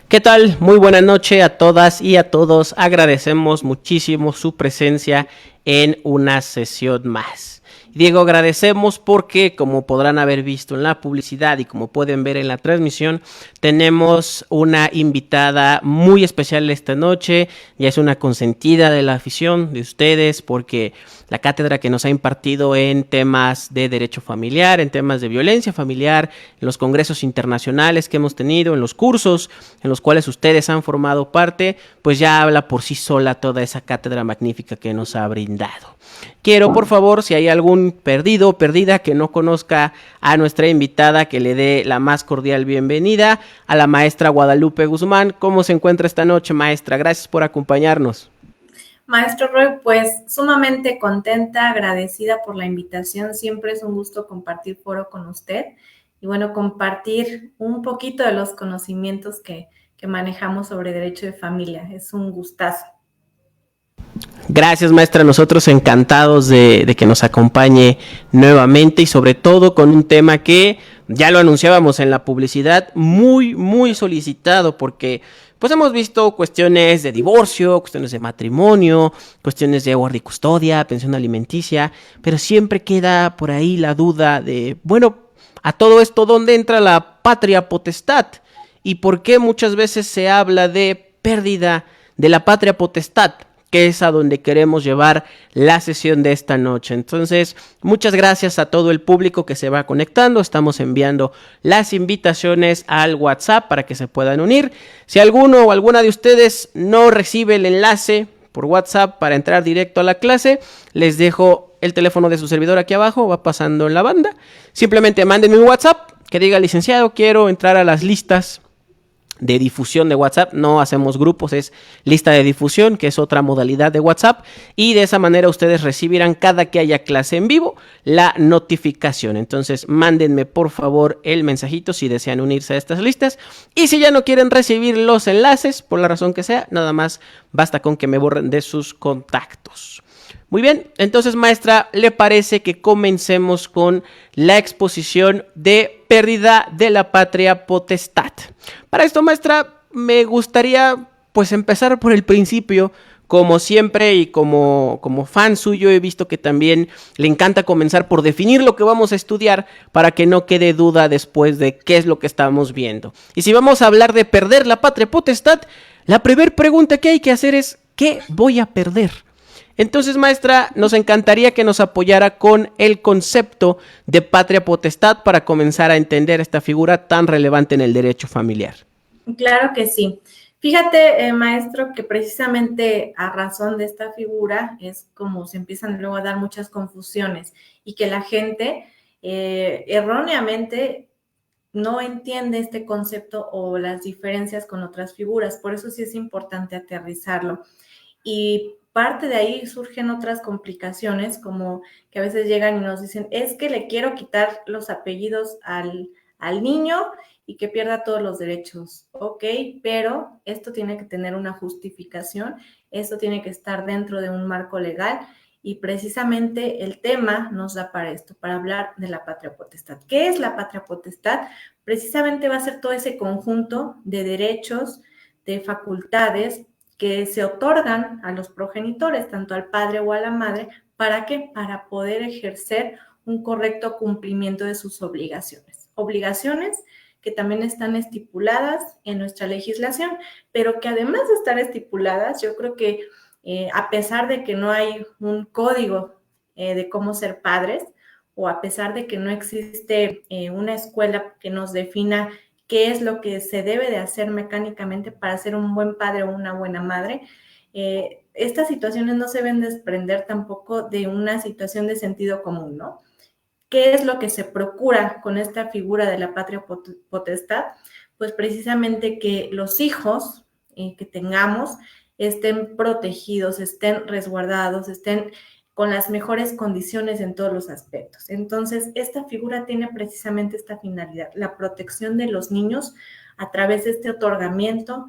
¿Qué tal? Muy buena noche a todas y a todos. Agradecemos muchísimo su presencia en una sesión más. Diego, agradecemos porque, como podrán haber visto en la publicidad y como pueden ver en la transmisión, tenemos una invitada muy especial esta noche. Ya es una consentida de la afición de ustedes porque la cátedra que nos ha impartido en temas de derecho familiar, en temas de violencia familiar, en los congresos internacionales que hemos tenido, en los cursos en los cuales ustedes han formado parte, pues ya habla por sí sola toda esa cátedra magnífica que nos ha brindado. Quiero, por favor, si hay algún perdido o perdida que no conozca a nuestra invitada, que le dé la más cordial bienvenida a la maestra Guadalupe Guzmán. ¿Cómo se encuentra esta noche, maestra? Gracias por acompañarnos. Maestro Roy, pues sumamente contenta, agradecida por la invitación. Siempre es un gusto compartir foro con usted y bueno, compartir un poquito de los conocimientos que manejamos sobre derecho de familia. Es un gustazo. Gracias, maestra. Nosotros encantados de que nos acompañe nuevamente y sobre todo con un tema que ya lo anunciábamos en la publicidad, muy solicitado porque pues hemos visto cuestiones de divorcio, cuestiones de matrimonio, cuestiones de guardia y custodia, pensión alimenticia, pero siempre queda por ahí la duda de, bueno, a todo esto, ¿dónde entra la patria potestad? ¿Y por qué muchas veces se habla de pérdida de la patria potestad? Que es a donde queremos llevar la sesión de esta noche. Entonces, muchas gracias a todo el público que se va conectando. Estamos enviando las invitaciones al WhatsApp para que se puedan unir. Si alguno o alguna de ustedes no recibe el enlace por WhatsApp para entrar directo a la clase, les dejo el teléfono de su servidor aquí abajo, va pasando en la banda. Simplemente mándenme un WhatsApp que diga: licenciado, quiero entrar a las listas de difusión de WhatsApp. No hacemos grupos, es lista de difusión, que es otra modalidad de WhatsApp, y de esa manera ustedes recibirán cada que haya clase en vivo la notificación. Entonces mándenme por favor el mensajito si desean unirse a estas listas, y si ya no quieren recibir los enlaces por la razón que sea, nada más basta con que me borren de sus contactos. Muy bien, entonces maestra, ¿le parece que comencemos con la exposición de pérdida de la patria potestad? Para esto, maestra, me gustaría pues empezar por el principio. Como siempre y como fan suyo, he visto que también le encanta comenzar por definir lo que vamos a estudiar para que no quede duda después de qué es lo que estamos viendo. Y si vamos a hablar de perder la patria potestad, la primera pregunta que hay que hacer es: ¿qué voy a perder? Entonces, maestra, nos encantaría que nos apoyara con el concepto de patria potestad para comenzar a entender esta figura tan relevante en el derecho familiar. Claro que sí. Fíjate, maestro, que precisamente a razón de esta figura es como se empiezan luego a dar muchas confusiones y que la gente erróneamente no entiende este concepto o las diferencias con otras figuras. Por eso sí es importante aterrizarlo. Y parte de ahí surgen otras complicaciones, como que a veces llegan y nos dicen: es que le quiero quitar los apellidos al niño y que pierda todos los derechos. Ok, pero esto tiene que tener una justificación, esto tiene que estar dentro de un marco legal, y precisamente el tema nos da para esto, para hablar de la patria potestad. ¿Qué es la patria potestad? Precisamente va a ser todo ese conjunto de derechos, de facultades que se otorgan a los progenitores, tanto al padre o a la madre. ¿Para qué? Para poder ejercer un correcto cumplimiento de sus obligaciones. Obligaciones que también están estipuladas en nuestra legislación, pero que además de estar estipuladas, yo creo que a pesar de que no hay un código de cómo ser padres, o a pesar de que no existe una escuela que nos defina qué es lo que se debe de hacer mecánicamente para ser un buen padre o una buena madre, estas situaciones no se deben desprender tampoco de una situación de sentido común, ¿no? ¿Qué es lo que se procura con esta figura de la patria potestad? Pues precisamente que los hijos que tengamos estén protegidos, estén resguardados, estén con las mejores condiciones en todos los aspectos. Entonces, esta figura tiene precisamente esta finalidad: la protección de los niños a través de este otorgamiento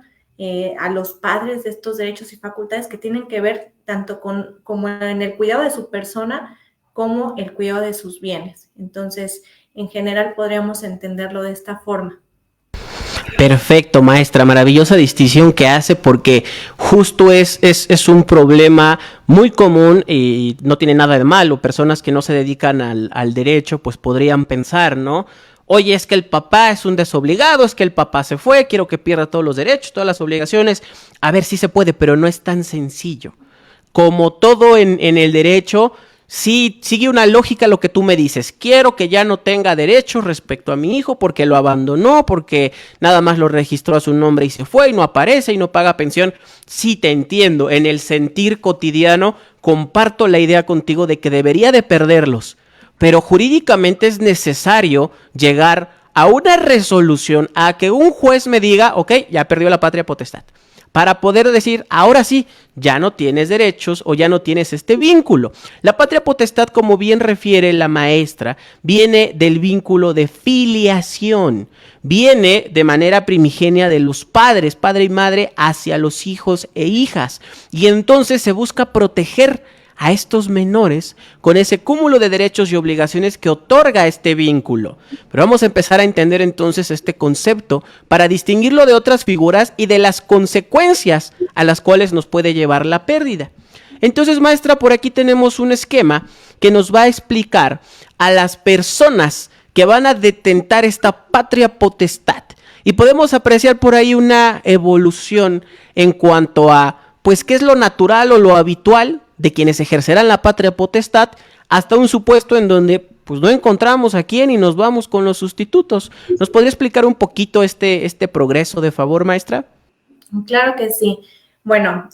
a los padres de estos derechos y facultades que tienen que ver tanto como en el cuidado de su persona, como el cuidado de sus bienes. Entonces, en general podríamos entenderlo de esta forma. Perfecto, maestra, maravillosa distinción que hace porque justo es un problema muy común y no tiene nada de malo. Personas que no se dedican al derecho pues podrían pensar, ¿no? Oye, es que el papá es un desobligado, es que el papá se fue, quiero que pierda todos los derechos, todas las obligaciones. A ver si se puede, pero no es tan sencillo. Como todo en el derecho, sí sigue una lógica lo que tú me dices. Quiero que ya no tenga derechos respecto a mi hijo porque lo abandonó, porque nada más lo registró a su nombre y se fue y no aparece y no paga pensión. Sí te entiendo, en el sentir cotidiano comparto la idea contigo de que debería de perderlos, pero jurídicamente es necesario llegar a una resolución, a que un juez me diga, ok, ya perdió la patria potestad, para poder decir, ahora sí, ya no tienes derechos o ya no tienes este vínculo. La patria potestad, como bien refiere la maestra, viene del vínculo de filiación, viene de manera primigenia de los padres, padre y madre, hacia los hijos e hijas, y entonces se busca proteger a estos menores con ese cúmulo de derechos y obligaciones que otorga este vínculo. Pero vamos a empezar a entender entonces este concepto para distinguirlo de otras figuras y de las consecuencias a las cuales nos puede llevar la pérdida. Entonces, maestra, por aquí tenemos un esquema que nos va a explicar a las personas que van a detentar esta patria potestad. Y podemos apreciar por ahí una evolución en cuanto a, pues, qué es lo natural o lo habitual de quienes ejercerán la patria potestad, hasta un supuesto en donde pues no encontramos a quién y nos vamos con los sustitutos. ¿Nos podría explicar un poquito este progreso, de favor, maestra? Claro que sí. Bueno,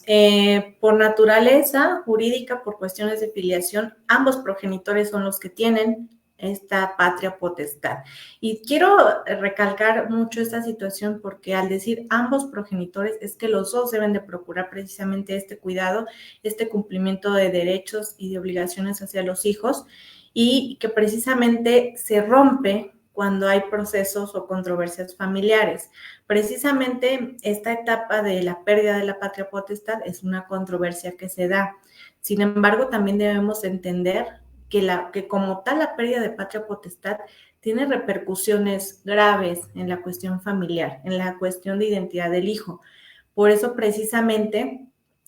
por naturaleza jurídica, por cuestiones de filiación, ambos progenitores son los que tienen esta patria potestad. Y quiero recalcar mucho esta situación porque al decir ambos progenitores es que los dos deben de procurar precisamente este cuidado, este cumplimiento de derechos y de obligaciones hacia los hijos, y que precisamente se rompe cuando hay procesos o controversias familiares. Precisamente esta etapa de la pérdida de la patria potestad es una controversia que se da. Sin embargo, también debemos entender que como tal la pérdida de patria potestad tiene repercusiones graves en la cuestión familiar, en la cuestión de identidad del hijo. Por eso precisamente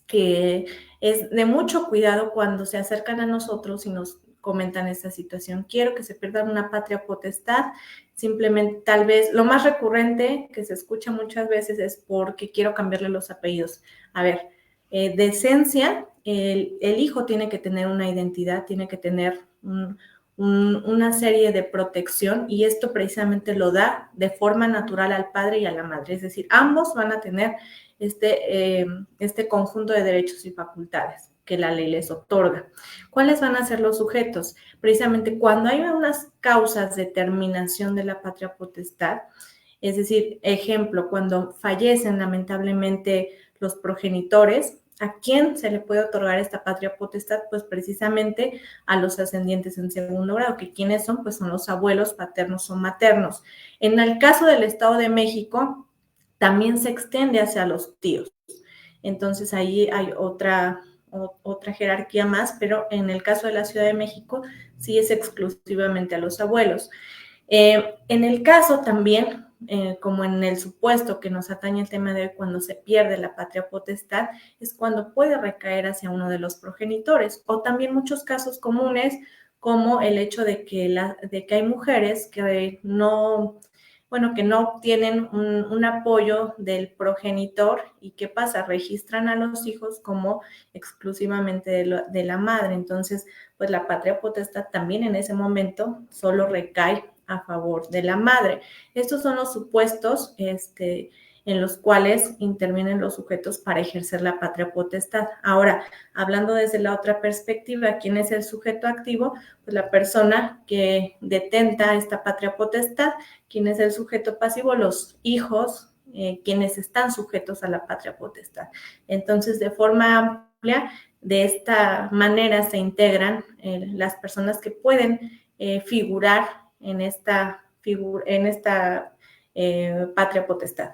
que es de mucho cuidado cuando se acercan a nosotros y nos comentan esta situación. Quiero que se pierda una patria potestad. Simplemente, tal vez, lo más recurrente que se escucha muchas veces es porque quiero cambiarle los apellidos. A ver, de esencia, el hijo tiene que tener una identidad, tiene que tener una serie de protección, y esto precisamente lo da de forma natural al padre y a la madre. Es decir, ambos van a tener este conjunto de derechos y facultades que la ley les otorga. ¿Cuáles van a ser los sujetos? Precisamente cuando hay unas causas de terminación de la patria potestad, es decir, ejemplo, cuando fallecen lamentablemente los progenitores, ¿a quién se le puede otorgar esta patria potestad? Pues precisamente a los ascendientes en segundo grado, que ¿quiénes son? Pues son los abuelos paternos o maternos. En el caso del Estado de México, también se extiende hacia los tíos. Entonces ahí hay otra jerarquía más, pero en el caso de la Ciudad de México sí es exclusivamente a los abuelos. En el caso también, como en el supuesto que nos atañe el tema de cuando se pierde la patria potestad, es cuando puede recaer hacia uno de los progenitores, o también muchos casos comunes como el hecho de que hay mujeres que no obtienen un apoyo del progenitor, y ¿qué pasa? Registran a los hijos como exclusivamente de la madre. Entonces, pues la patria potestad también en ese momento solo recae a favor de la madre. Estos son los supuestos en los cuales intervienen los sujetos para ejercer la patria potestad. Ahora, hablando desde la otra perspectiva, ¿quién es el sujeto activo? Pues la persona que detenta esta patria potestad. ¿Quién es el sujeto pasivo? Los hijos, quienes están sujetos a la patria potestad. Entonces, de forma amplia, de esta manera se integran las personas que pueden figurar en esta patria potestad.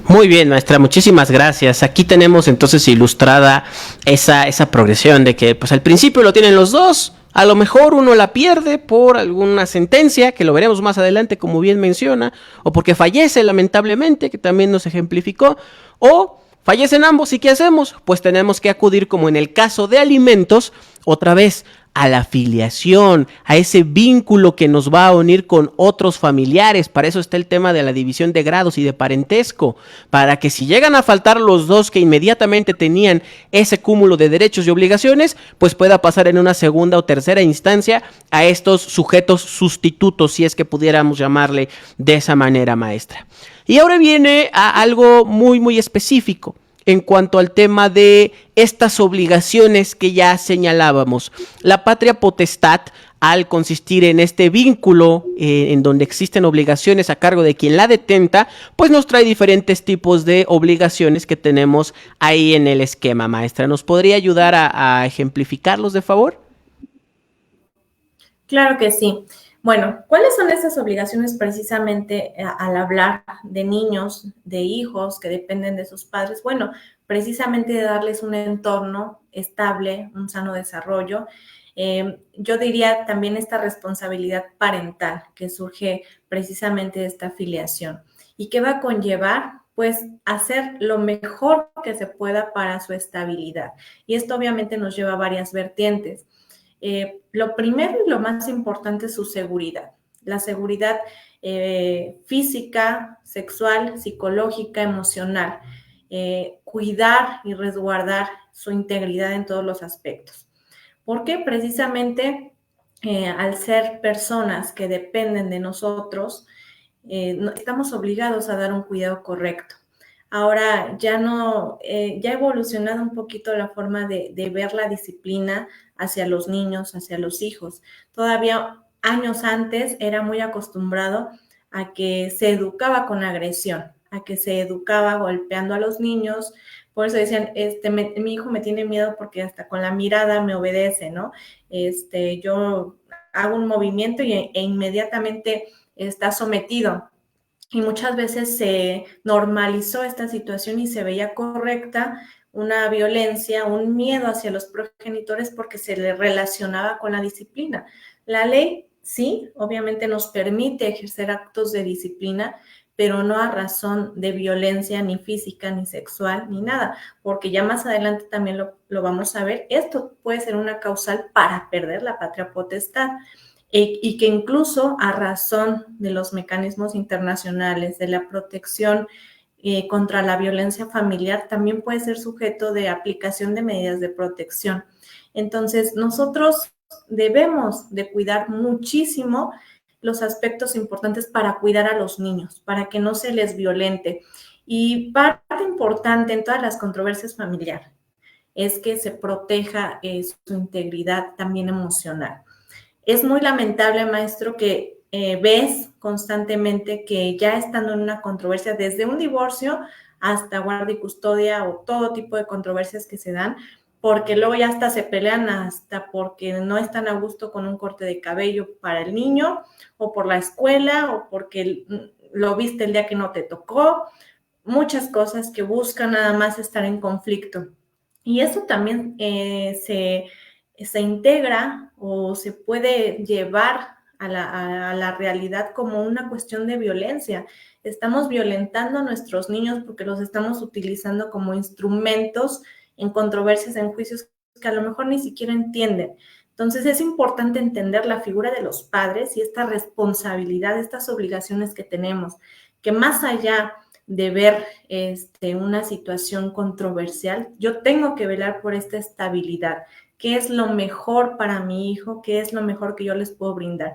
Muy bien, maestra, muchísimas gracias. Aquí tenemos entonces ilustrada esa progresión de que pues al principio lo tienen los dos, A lo mejor uno la pierde por alguna sentencia, que lo veremos más adelante, como bien menciona, o porque fallece lamentablemente, que también nos ejemplificó, o fallecen ambos. ¿Y qué hacemos? Pues tenemos que acudir, como en el caso de alimentos, otra vez a la filiación, a ese vínculo que nos va a unir con otros familiares. Para eso está el tema de la división de grados y de parentesco, para que si llegan a faltar los dos que inmediatamente tenían ese cúmulo de derechos y obligaciones, pues pueda pasar en una segunda o tercera instancia a estos sujetos sustitutos, si es que pudiéramos llamarle de esa manera, maestra. Y ahora viene a algo muy, muy específico en cuanto al tema de estas obligaciones que ya señalábamos. La patria potestad, al consistir en este vínculo en donde existen obligaciones a cargo de quien la detenta, pues nos trae diferentes tipos de obligaciones que tenemos ahí en el esquema, maestra. ¿Nos podría ayudar a ejemplificarlos, de favor? Claro que sí. Bueno, ¿cuáles son esas obligaciones precisamente al hablar de niños, de hijos que dependen de sus padres? Bueno, precisamente de darles un entorno estable, un sano desarrollo. Yo diría también esta responsabilidad parental que surge precisamente de esta afiliación y que va a conllevar pues hacer lo mejor que se pueda para su estabilidad. Y esto obviamente nos lleva a varias vertientes. Lo primero y lo más importante es su seguridad. La seguridad física, sexual, psicológica, emocional. Cuidar y resguardar su integridad en todos los aspectos. Porque precisamente al ser personas que dependen de nosotros, estamos obligados a dar un cuidado correcto. Ahora ya no, ya ha evolucionado un poquito la forma de ver la disciplina hacia los niños, hacia los hijos. Todavía años antes era muy acostumbrado a que se educaba con agresión, a que se educaba golpeando a los niños. Por eso decían, mi hijo me tiene miedo porque hasta con la mirada me obedece, ¿no? Yo hago un movimiento e inmediatamente está sometido. Y muchas veces se normalizó esta situación y se veía correcta una violencia, un miedo hacia los progenitores porque se le relacionaba con la disciplina. La ley, sí, obviamente nos permite ejercer actos de disciplina, pero no a razón de violencia ni física, ni sexual, ni nada, porque ya más adelante también lo vamos a ver. Esto puede ser una causal para perder la patria potestad. Y que incluso a razón de los mecanismos internacionales de la protección contra la violencia familiar también puede ser sujeto de aplicación de medidas de protección. Entonces, nosotros debemos de cuidar muchísimo los aspectos importantes para cuidar a los niños, para que no se les violente. Y parte importante en todas las controversias familiares es que se proteja su integridad también emocional. Es muy lamentable, maestro, que ves constantemente que ya estando en una controversia, desde un divorcio hasta guardia y custodia o todo tipo de controversias que se dan, porque luego ya hasta se pelean hasta porque no están a gusto con un corte de cabello para el niño, o por la escuela, o porque lo viste el día que no te tocó, muchas cosas que buscan nada más estar en conflicto. Y eso también se integra o se puede llevar a la realidad como una cuestión de violencia. Estamos violentando a nuestros niños porque los estamos utilizando como instrumentos en controversias, en juicios que a lo mejor ni siquiera entienden. Entonces es importante entender la figura de los padres y esta responsabilidad, estas obligaciones que tenemos, que más allá de ver una situación controversial, yo tengo que velar por esta estabilidad. ¿Qué es lo mejor para mi hijo? ¿Qué es lo mejor que yo les puedo brindar?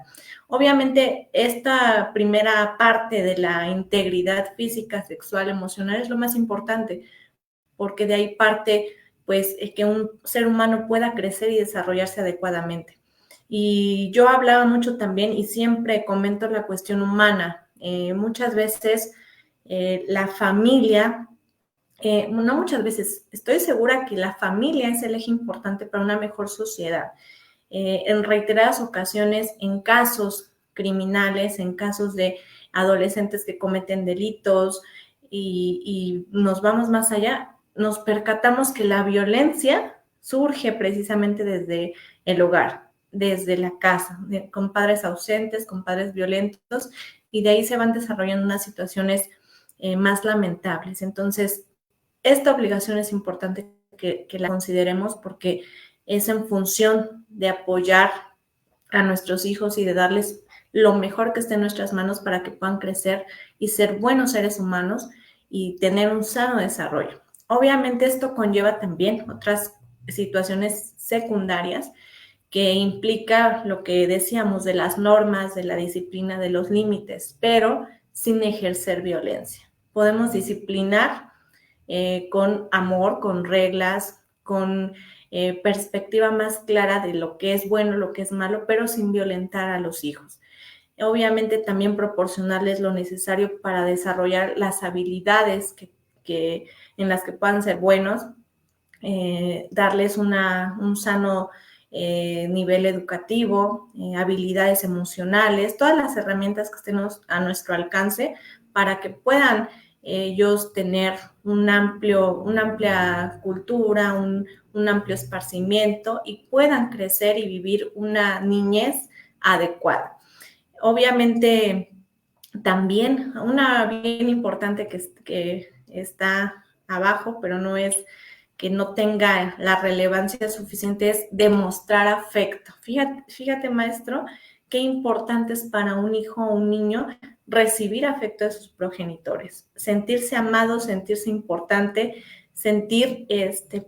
Obviamente, esta primera parte de la integridad física, sexual, emocional es lo más importante, porque de ahí parte, pues, que un ser humano pueda crecer y desarrollarse adecuadamente. Y yo hablaba mucho también y siempre comento la cuestión humana. Muchas veces la familia, no muchas veces, estoy segura que la familia es el eje importante para una mejor sociedad. En reiteradas ocasiones, en casos criminales, en casos de adolescentes que cometen delitos y nos vamos más allá, nos percatamos que la violencia surge precisamente desde el hogar, desde la casa, con padres ausentes, con padres violentos, y de ahí se van desarrollando unas situaciones más lamentables. Entonces, esta obligación es importante que la consideremos porque es en función de apoyar a nuestros hijos y de darles lo mejor que esté en nuestras manos para que puedan crecer y ser buenos seres humanos y tener un sano desarrollo. Obviamente esto conlleva también otras situaciones secundarias que implica lo que decíamos de las normas, de la disciplina, de los límites, pero sin ejercer violencia. Podemos disciplinar con amor, con reglas, con perspectiva más clara de lo que es bueno, lo que es malo, pero sin violentar a los hijos. Obviamente también proporcionarles lo necesario para desarrollar las habilidades en las que puedan ser buenos, darles un sano nivel educativo, habilidades emocionales, todas las herramientas que estén a nuestro alcance para que puedan ellos tener una amplia cultura, un amplio esparcimiento y puedan crecer y vivir una niñez adecuada. Obviamente, también una bien importante que está abajo, pero no es que no tenga la relevancia suficiente, es demostrar afecto. Fíjate, maestro, qué importante es para un hijo o un niño recibir afecto de sus progenitores, sentirse amado, sentirse importante, sentir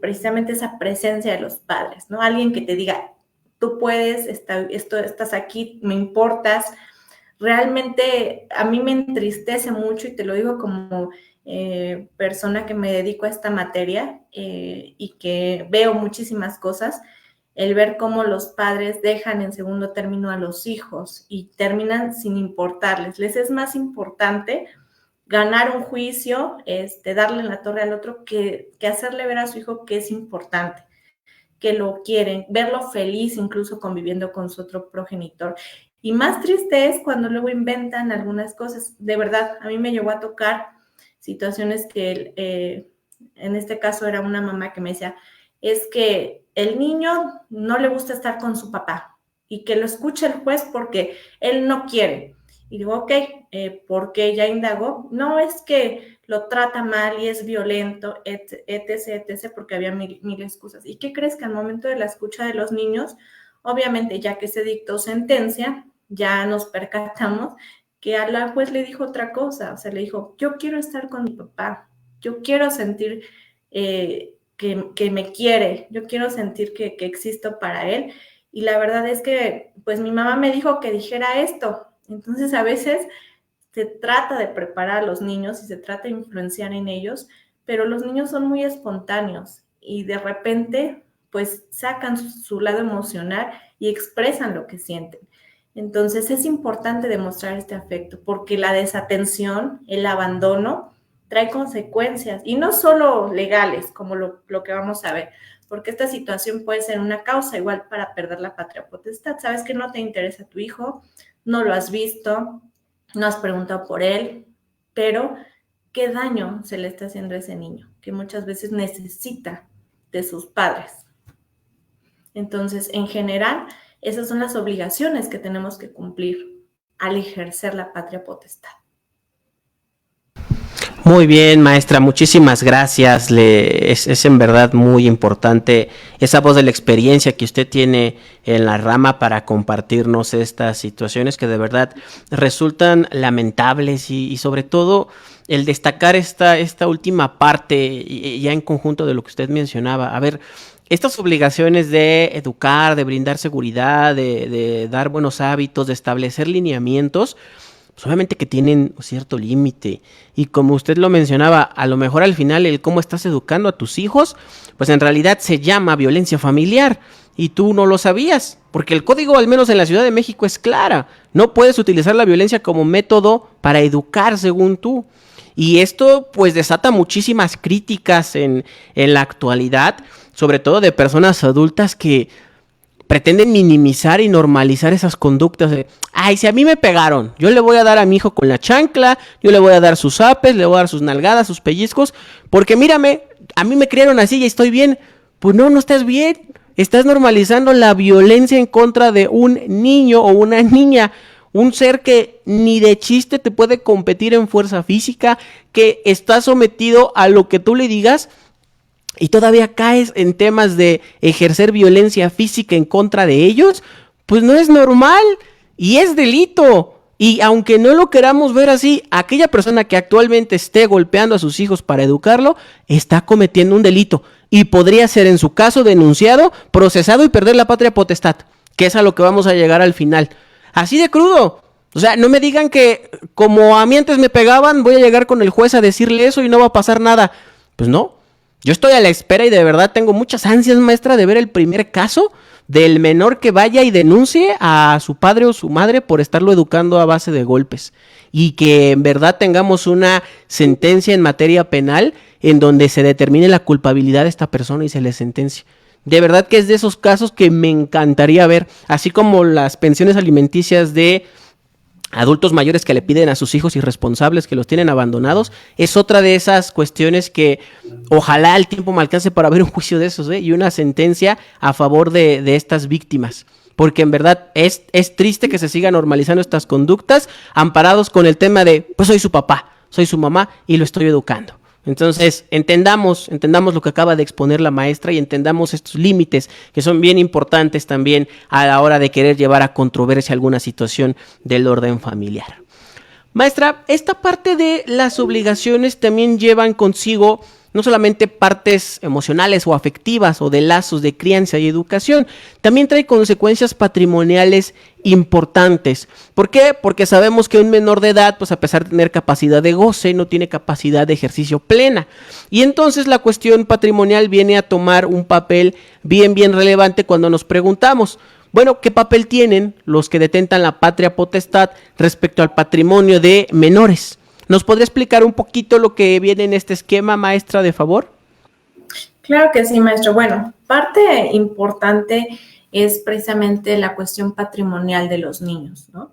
precisamente esa presencia de los padres, ¿no? Alguien que te diga, tú puedes, estás aquí, me importas. Realmente a mí me entristece mucho y te lo digo como persona que me dedico a esta materia y que veo muchísimas cosas, el ver cómo los padres dejan en segundo término a los hijos y terminan sin importarles. Les es más importante ganar un juicio, darle en la torre al otro, que hacerle ver a su hijo que es importante, que lo quieren, verlo feliz incluso conviviendo con su otro progenitor. Y más triste es cuando luego inventan algunas cosas. De verdad, a mí me llegó a tocar situaciones que en este caso era una mamá que me decía, es que el niño no le gusta estar con su papá y que lo escuche el juez porque él no quiere. Y digo, ok, ¿por qué? Ya indagó. No, es que lo trata mal y es violento, etc., porque había mil excusas. ¿Y qué crees? Que al momento de la escucha de los niños, obviamente ya que se dictó sentencia, ya nos percatamos que a la juez le dijo otra cosa. O sea, le dijo, yo quiero estar con mi papá, yo quiero sentir que me quiere, yo quiero sentir que existo para él. Y la verdad es que, pues mi mamá me dijo que dijera esto. Entonces, a veces se trata de preparar a los niños y se trata de influenciar en ellos, pero los niños son muy espontáneos y de repente, pues sacan su lado emocional y expresan lo que sienten. Entonces, es importante demostrar este afecto porque la desatención, el abandono, trae consecuencias y no solo legales, como lo que vamos a ver, porque esta situación puede ser una causa igual para perder la patria potestad. Sabes que no te interesa tu hijo, no lo has visto, no has preguntado por él, pero ¿qué daño se le está haciendo a ese niño? Que muchas veces necesita de sus padres. Entonces, en general, esas son las obligaciones que tenemos que cumplir al ejercer la patria potestad. Muy bien, maestra, muchísimas gracias. Es en verdad muy importante esa voz de la experiencia que usted tiene en la rama para compartirnos estas situaciones que de verdad resultan lamentables y sobre todo el destacar esta última parte ya en conjunto de lo que usted mencionaba. A ver, estas obligaciones de educar, de brindar seguridad, de dar buenos hábitos, de establecer lineamientos, solamente que tienen cierto límite. Y como usted lo mencionaba, a lo mejor al final el cómo estás educando a tus hijos, pues en realidad se llama violencia familiar. Y tú no lo sabías, porque el código, al menos en la Ciudad de México, es clara. No puedes utilizar la violencia como método para educar según tú. Y esto pues desata muchísimas críticas en la actualidad, sobre todo de personas adultas que pretenden minimizar y normalizar esas conductas de, ay, si a mí me pegaron, yo le voy a dar a mi hijo con la chancla, yo le voy a dar sus zapes, le voy a dar sus nalgadas, sus pellizcos, porque mírame, a mí me criaron así y estoy bien. Pues no estás bien. estás normalizando la violencia en contra de un niño o una niña. Un ser que ni de chiste te puede competir en fuerza física, que está sometido a lo que tú le digas y todavía caes en temas de ejercer violencia física en contra de ellos, pues no es normal y es delito. Y aunque no lo queramos ver así, aquella persona que actualmente esté golpeando a sus hijos para educarlo, está cometiendo un delito. Y podría ser, en su caso, denunciado, procesado y perder la patria potestad, que es a lo que vamos a llegar al final. Así de crudo. O sea, no me digan que como a mí antes me pegaban, voy a llegar con el juez a decirle eso y no va a pasar nada. Pues no. Yo estoy a la espera y de verdad tengo muchas ansias, maestra, de ver el primer caso del menor que vaya y denuncie a su padre o su madre por estarlo educando a base de golpes. Y que en verdad tengamos una sentencia en materia penal en donde se determine la culpabilidad de esta persona y se le sentencie. De verdad que es de esos casos que me encantaría ver, así como las pensiones alimenticias de adultos mayores que le piden a sus hijos irresponsables que los tienen abandonados, es otra de esas cuestiones que ojalá el tiempo me alcance para ver un juicio de esos, y una sentencia a favor de estas víctimas. Porque en verdad es triste que se sigan normalizando estas conductas amparados con el tema de, pues soy su papá, soy su mamá y lo estoy educando. Entonces, entendamos lo que acaba de exponer la maestra y entendamos estos límites que son bien importantes también a la hora de querer llevar a controversia alguna situación del orden familiar. Maestra, esta parte de las obligaciones también llevan consigo no solamente partes emocionales o afectivas o de lazos de crianza y educación, también trae consecuencias patrimoniales importantes. ¿Por qué? Porque sabemos que un menor de edad, pues a pesar de tener capacidad de goce, no tiene capacidad de ejercicio plena. Y entonces la cuestión patrimonial viene a tomar un papel bien relevante cuando nos preguntamos, bueno, ¿qué papel tienen los que detentan la patria potestad respecto al patrimonio de menores? ¿Nos podría explicar un poquito lo que viene en este esquema, maestra, de favor? Claro que sí, maestro. Bueno, parte importante es precisamente la cuestión patrimonial de los niños, ¿no?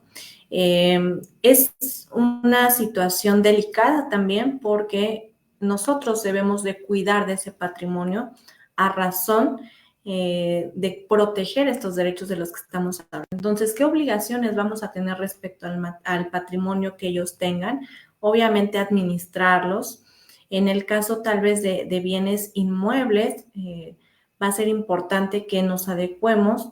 Es una situación delicada también porque nosotros debemos de cuidar de ese patrimonio a razón de proteger estos derechos de los que estamos hablando. Entonces, ¿qué obligaciones vamos a tener respecto al patrimonio que ellos tengan? Obviamente, administrarlos. En el caso tal vez de bienes inmuebles, va a ser importante que nos adecuemos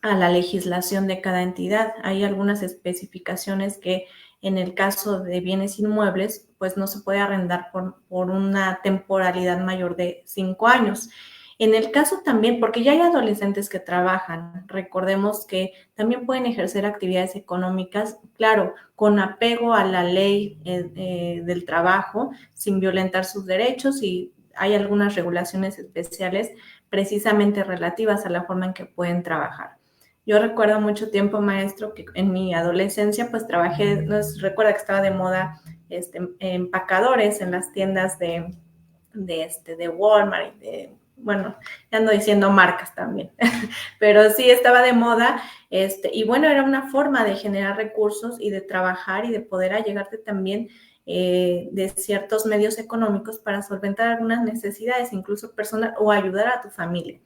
a la legislación de cada entidad. Hay algunas especificaciones que en el caso de bienes inmuebles, pues no se puede arrendar por una temporalidad mayor de 5 años. En el caso también, porque ya hay adolescentes que trabajan, recordemos que también pueden ejercer actividades económicas, claro, con apego a la ley del trabajo, sin violentar sus derechos, y hay algunas regulaciones especiales precisamente relativas a la forma en que pueden trabajar. Yo recuerdo mucho tiempo, maestro, que en mi adolescencia pues trabajé, recuerda que estaba de moda empacadores en las tiendas de Walmart, bueno, ya ando diciendo marcas también, pero sí estaba de moda, y bueno, era una forma de generar recursos y de trabajar y de poder allegarte también de ciertos medios económicos para solventar algunas necesidades, incluso personal, o ayudar a tu familia.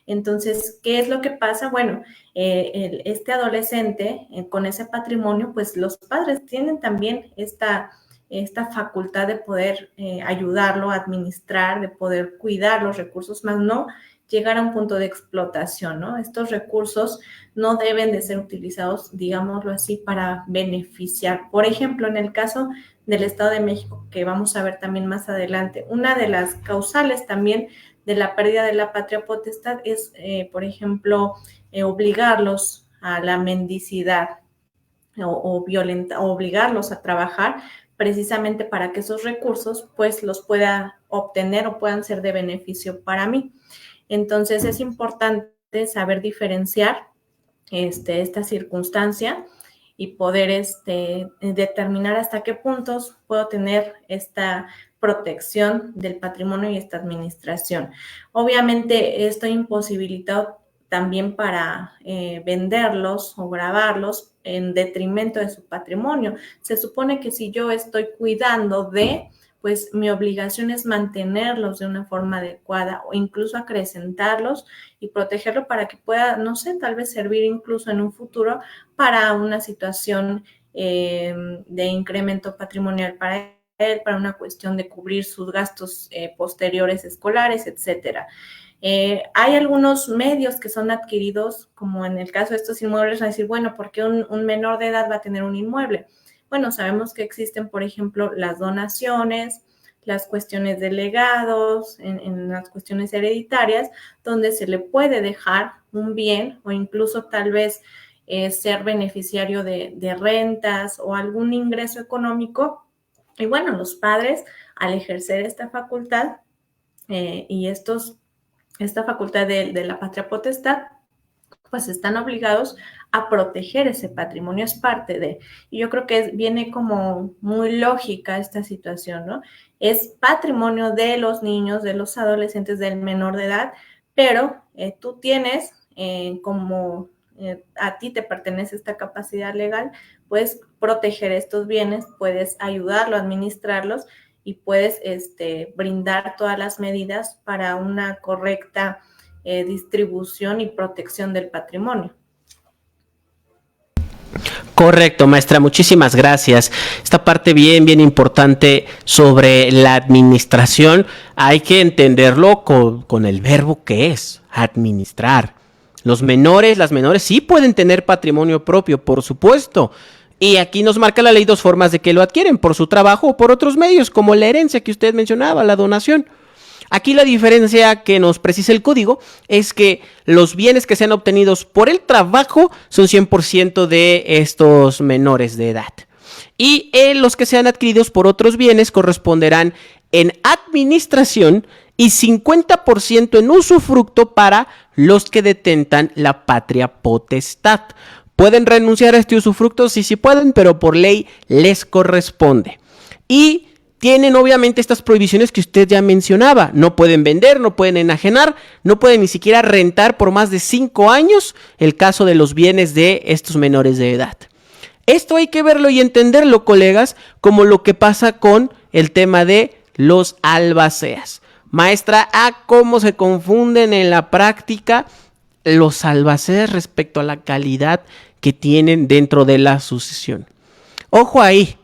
Entonces, ¿qué es lo que pasa? Bueno, este adolescente con ese patrimonio, pues los padres tienen también esta facultad de poder ayudarlo a administrar, de poder cuidar los recursos, más no llegar a un punto de explotación, ¿no? Estos recursos no deben de ser utilizados, digámoslo así, para beneficiar. Por ejemplo, en el caso del Estado de México, que vamos a ver también más adelante, una de las causales también de la pérdida de la patria potestad es, por ejemplo, obligarlos a la mendicidad o obligarlos a trabajar precisamente para que esos recursos pues los pueda obtener o puedan ser de beneficio para mí. Entonces es importante saber diferenciar esta circunstancia y poder determinar hasta qué puntos puedo tener esta protección del patrimonio y esta administración. Obviamente estoy imposibilitado también para venderlos o grabarlos en detrimento de su patrimonio. Se supone que si yo estoy cuidando pues mi obligación es mantenerlos de una forma adecuada o incluso acrecentarlos y protegerlo para que pueda, no sé, tal vez servir incluso en un futuro para una situación de incremento patrimonial para él, para una cuestión de cubrir sus gastos posteriores escolares, etcétera. Hay algunos medios que son adquiridos, como en el caso de estos inmuebles, a decir, bueno, ¿por qué un menor de edad va a tener un inmueble? Bueno, sabemos que existen, por ejemplo, las donaciones, las cuestiones de legados, en las cuestiones hereditarias, donde se le puede dejar un bien o incluso tal vez ser beneficiario de rentas o algún ingreso económico. Y bueno, los padres, al ejercer esta facultad y esta facultad de la patria potestad, pues están obligados a proteger ese patrimonio, es parte de, y yo creo que viene como muy lógica esta situación, ¿no? Es patrimonio de los niños, de los adolescentes, del menor de edad, pero tú tienes como a ti te pertenece esta capacidad legal, puedes proteger estos bienes, puedes ayudarlo a administrarlos y puedes brindar todas las medidas para una correcta distribución y protección del patrimonio. Correcto, maestra, muchísimas gracias. Esta parte bien importante sobre la administración, hay que entenderlo con el verbo que es, administrar. Los menores, las menores sí pueden tener patrimonio propio, por supuesto. Y aquí nos marca la ley dos formas de que lo adquieren, por su trabajo o por otros medios, como la herencia que usted mencionaba, la donación. Aquí la diferencia que nos precisa el código es que los bienes que sean obtenidos por el trabajo son 100% de estos menores de edad. Y los que sean adquiridos por otros bienes corresponderán en administración y 50% en usufructo para los que detentan la patria potestad. Pueden renunciar a este usufructo, sí pueden, pero por ley les corresponde. Y tienen obviamente estas prohibiciones que usted ya mencionaba. No pueden vender, no pueden enajenar, no pueden ni siquiera rentar por más de 5 años el caso de los bienes de estos menores de edad. Esto hay que verlo y entenderlo, colegas, como lo que pasa con el tema de los albaceas. Maestra, cómo se confunden en la práctica los albaceas respecto a la calidad que tienen dentro de la sucesión. Ojo ahí,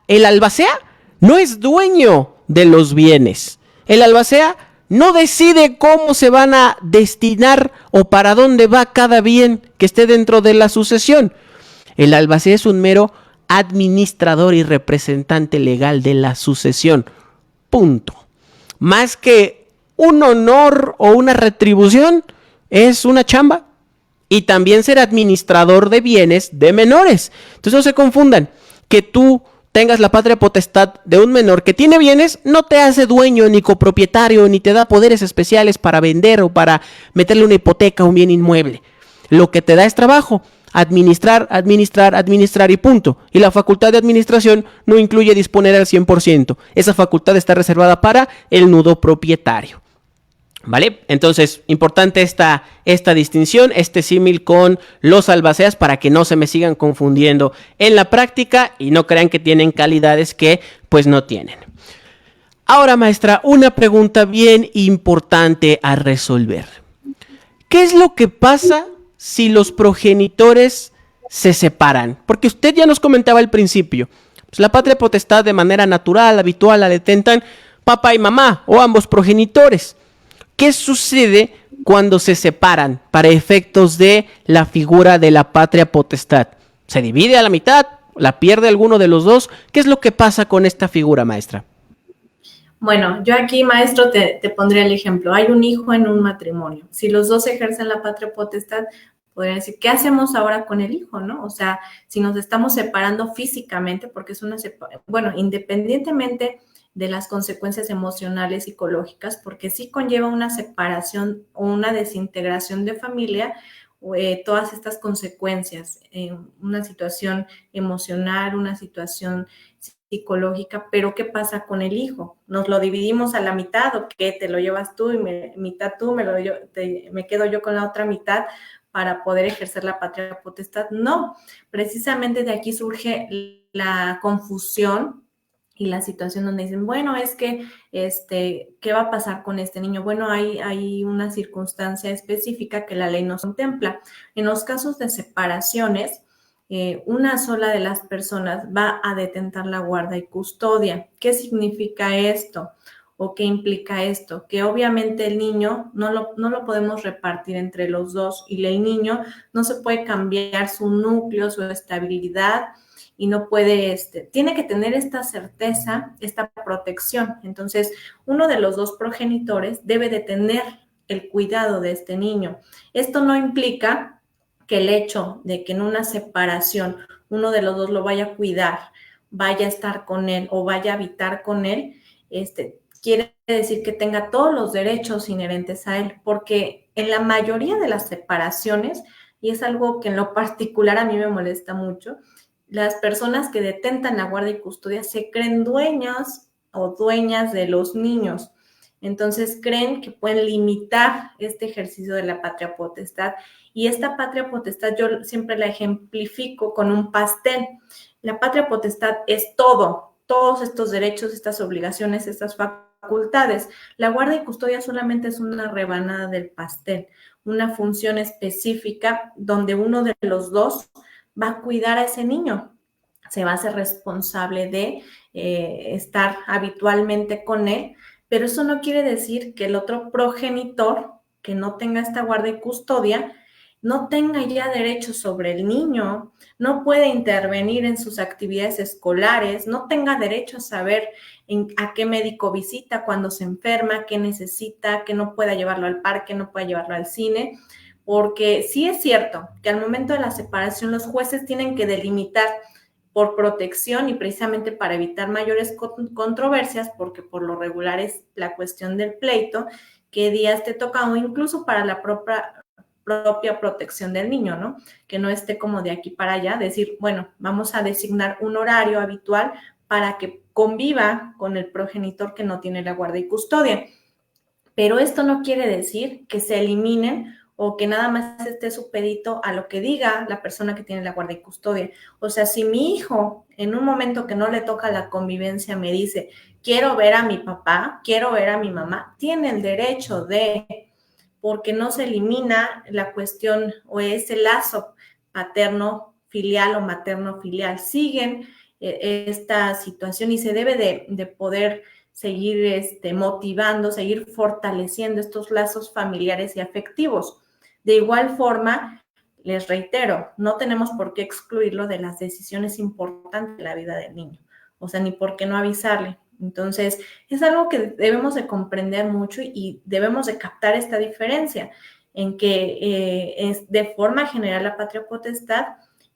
el albacea no es dueño de los bienes. El albacea no decide cómo se van a destinar o para dónde va cada bien que esté dentro de la sucesión. El albacea es un mero administrador y representante legal de la sucesión. Punto. Más que un honor o una retribución, es una chamba. Y también ser administrador de bienes de menores. Entonces no se confundan. Que tú tengas la patria potestad de un menor que tiene bienes, no te hace dueño ni copropietario, ni te da poderes especiales para vender o para meterle una hipoteca a un bien inmueble. Lo que te da es trabajo. Administrar y punto. Y la facultad de administración no incluye disponer al 100%. Esa facultad está reservada para el nudo propietario. ¿Vale? Entonces, importante esta distinción, este símil con los albaceas para que no se me sigan confundiendo en la práctica y no crean que tienen calidades que pues no tienen. Ahora, maestra, una pregunta bien importante a resolver. ¿Qué es lo que pasa si los progenitores se separan? Porque usted ya nos comentaba al principio, pues la patria potestad de manera natural, habitual, la detentan papá y mamá o ambos progenitores. ¿Qué sucede cuando se separan para efectos de la figura de la patria potestad? ¿Se divide a la mitad? ¿La pierde alguno de los dos? ¿Qué es lo que pasa con esta figura, maestra? Bueno, yo aquí, maestro, te pondría el ejemplo. Hay un hijo en un matrimonio. Si los dos ejercen la patria potestad, podría decir, ¿qué hacemos ahora con el hijo, no? O sea, si nos estamos separando físicamente, porque es bueno, independientemente de las consecuencias emocionales, psicológicas, porque sí conlleva una separación o una desintegración de familia, todas estas consecuencias, una situación emocional, una situación psicológica, pero ¿qué pasa con el hijo? ¿Nos lo dividimos a la mitad o qué? ¿Te lo llevas tú y mitad tú, me quedo yo con la otra mitad para poder ejercer la patria potestad? No, precisamente de aquí surge la confusión y la situación donde dicen, bueno, es que, ¿qué va a pasar con este niño? Bueno, hay una circunstancia específica que la ley nos contempla. En los casos de separaciones, una sola de las personas va a detentar la guarda y custodia. ¿Qué significa esto? ¿O qué implica esto? Que obviamente el niño no lo podemos repartir entre los dos y el niño no se puede cambiar su núcleo, su estabilidad y no puede, tiene que tener esta certeza, esta protección. Entonces, uno de los dos progenitores debe de tener el cuidado de este niño. Esto no implica que el hecho de que en una separación uno de los dos lo vaya a cuidar, vaya a estar con él o vaya a habitar con él, quiere decir que tenga todos los derechos inherentes a él, porque en la mayoría de las separaciones, y es algo que en lo particular a mí me molesta mucho, las personas que detentan la guardia y custodia se creen dueños o dueñas de los niños. Entonces creen que pueden limitar este ejercicio de la patria potestad. Y esta patria potestad yo siempre la ejemplifico con un pastel. La patria potestad es todo, todos estos derechos, estas obligaciones, estas facultades. La guardia y custodia solamente es una rebanada del pastel, una función específica donde uno de los dos va a cuidar a ese niño, se va a hacer responsable de estar habitualmente con él, pero eso no quiere decir que el otro progenitor que no tenga esta guardia y custodia no tenga ya derechos sobre el niño, no puede intervenir en sus actividades escolares, no tenga derecho a saber a qué médico visita cuando se enferma, qué necesita, que no pueda llevarlo al parque, no pueda llevarlo al cine, porque sí es cierto que al momento de la separación los jueces tienen que delimitar por protección y precisamente para evitar mayores controversias, porque por lo regular es la cuestión del pleito, qué días te toca o incluso para la propia protección del niño, ¿no? Que no esté como de aquí para allá, decir, bueno, vamos a designar un horario habitual para que conviva con el progenitor que no tiene la guardia y custodia. Pero esto no quiere decir que se eliminen o que nada más esté supedito a lo que diga la persona que tiene la guardia y custodia. O sea, si mi hijo en un momento que no le toca la convivencia me dice, quiero ver a mi papá, quiero ver a mi mamá, tiene el derecho de, porque no se elimina la cuestión o ese lazo paterno filial o materno filial. Siguen esta situación y se debe de poder seguir motivando, seguir fortaleciendo estos lazos familiares y afectivos. De igual forma, les reitero, no tenemos por qué excluirlo de las decisiones importantes de la vida del niño, o sea, ni por qué no avisarle. Entonces, es algo que debemos de comprender mucho y debemos de captar esta diferencia en que es de forma general la patria potestad,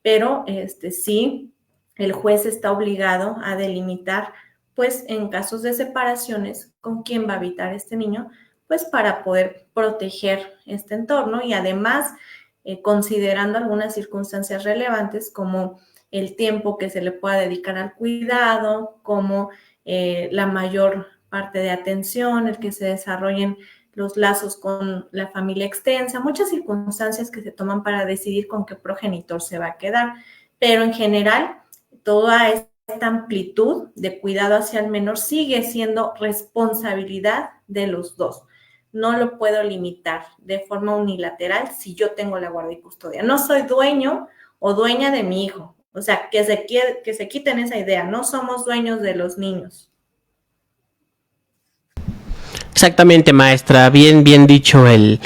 pero sí, el juez está obligado a delimitar, pues, en casos de separaciones, con quién va a habitar este niño, pues, para poder proteger este entorno y además, considerando algunas circunstancias relevantes como el tiempo que se le pueda dedicar al cuidado, como la mayor parte de atención, el que se desarrollen los lazos con la familia extensa, muchas circunstancias que se toman para decidir con qué progenitor se va a quedar, pero en general toda esta amplitud de cuidado hacia el menor sigue siendo responsabilidad de los dos. No lo puedo limitar de forma unilateral si yo tengo la guardia y custodia. No soy dueño o dueña de mi hijo. O sea, que se quiten esa idea. No somos dueños de los niños. Exactamente, maestra. Bien dicho el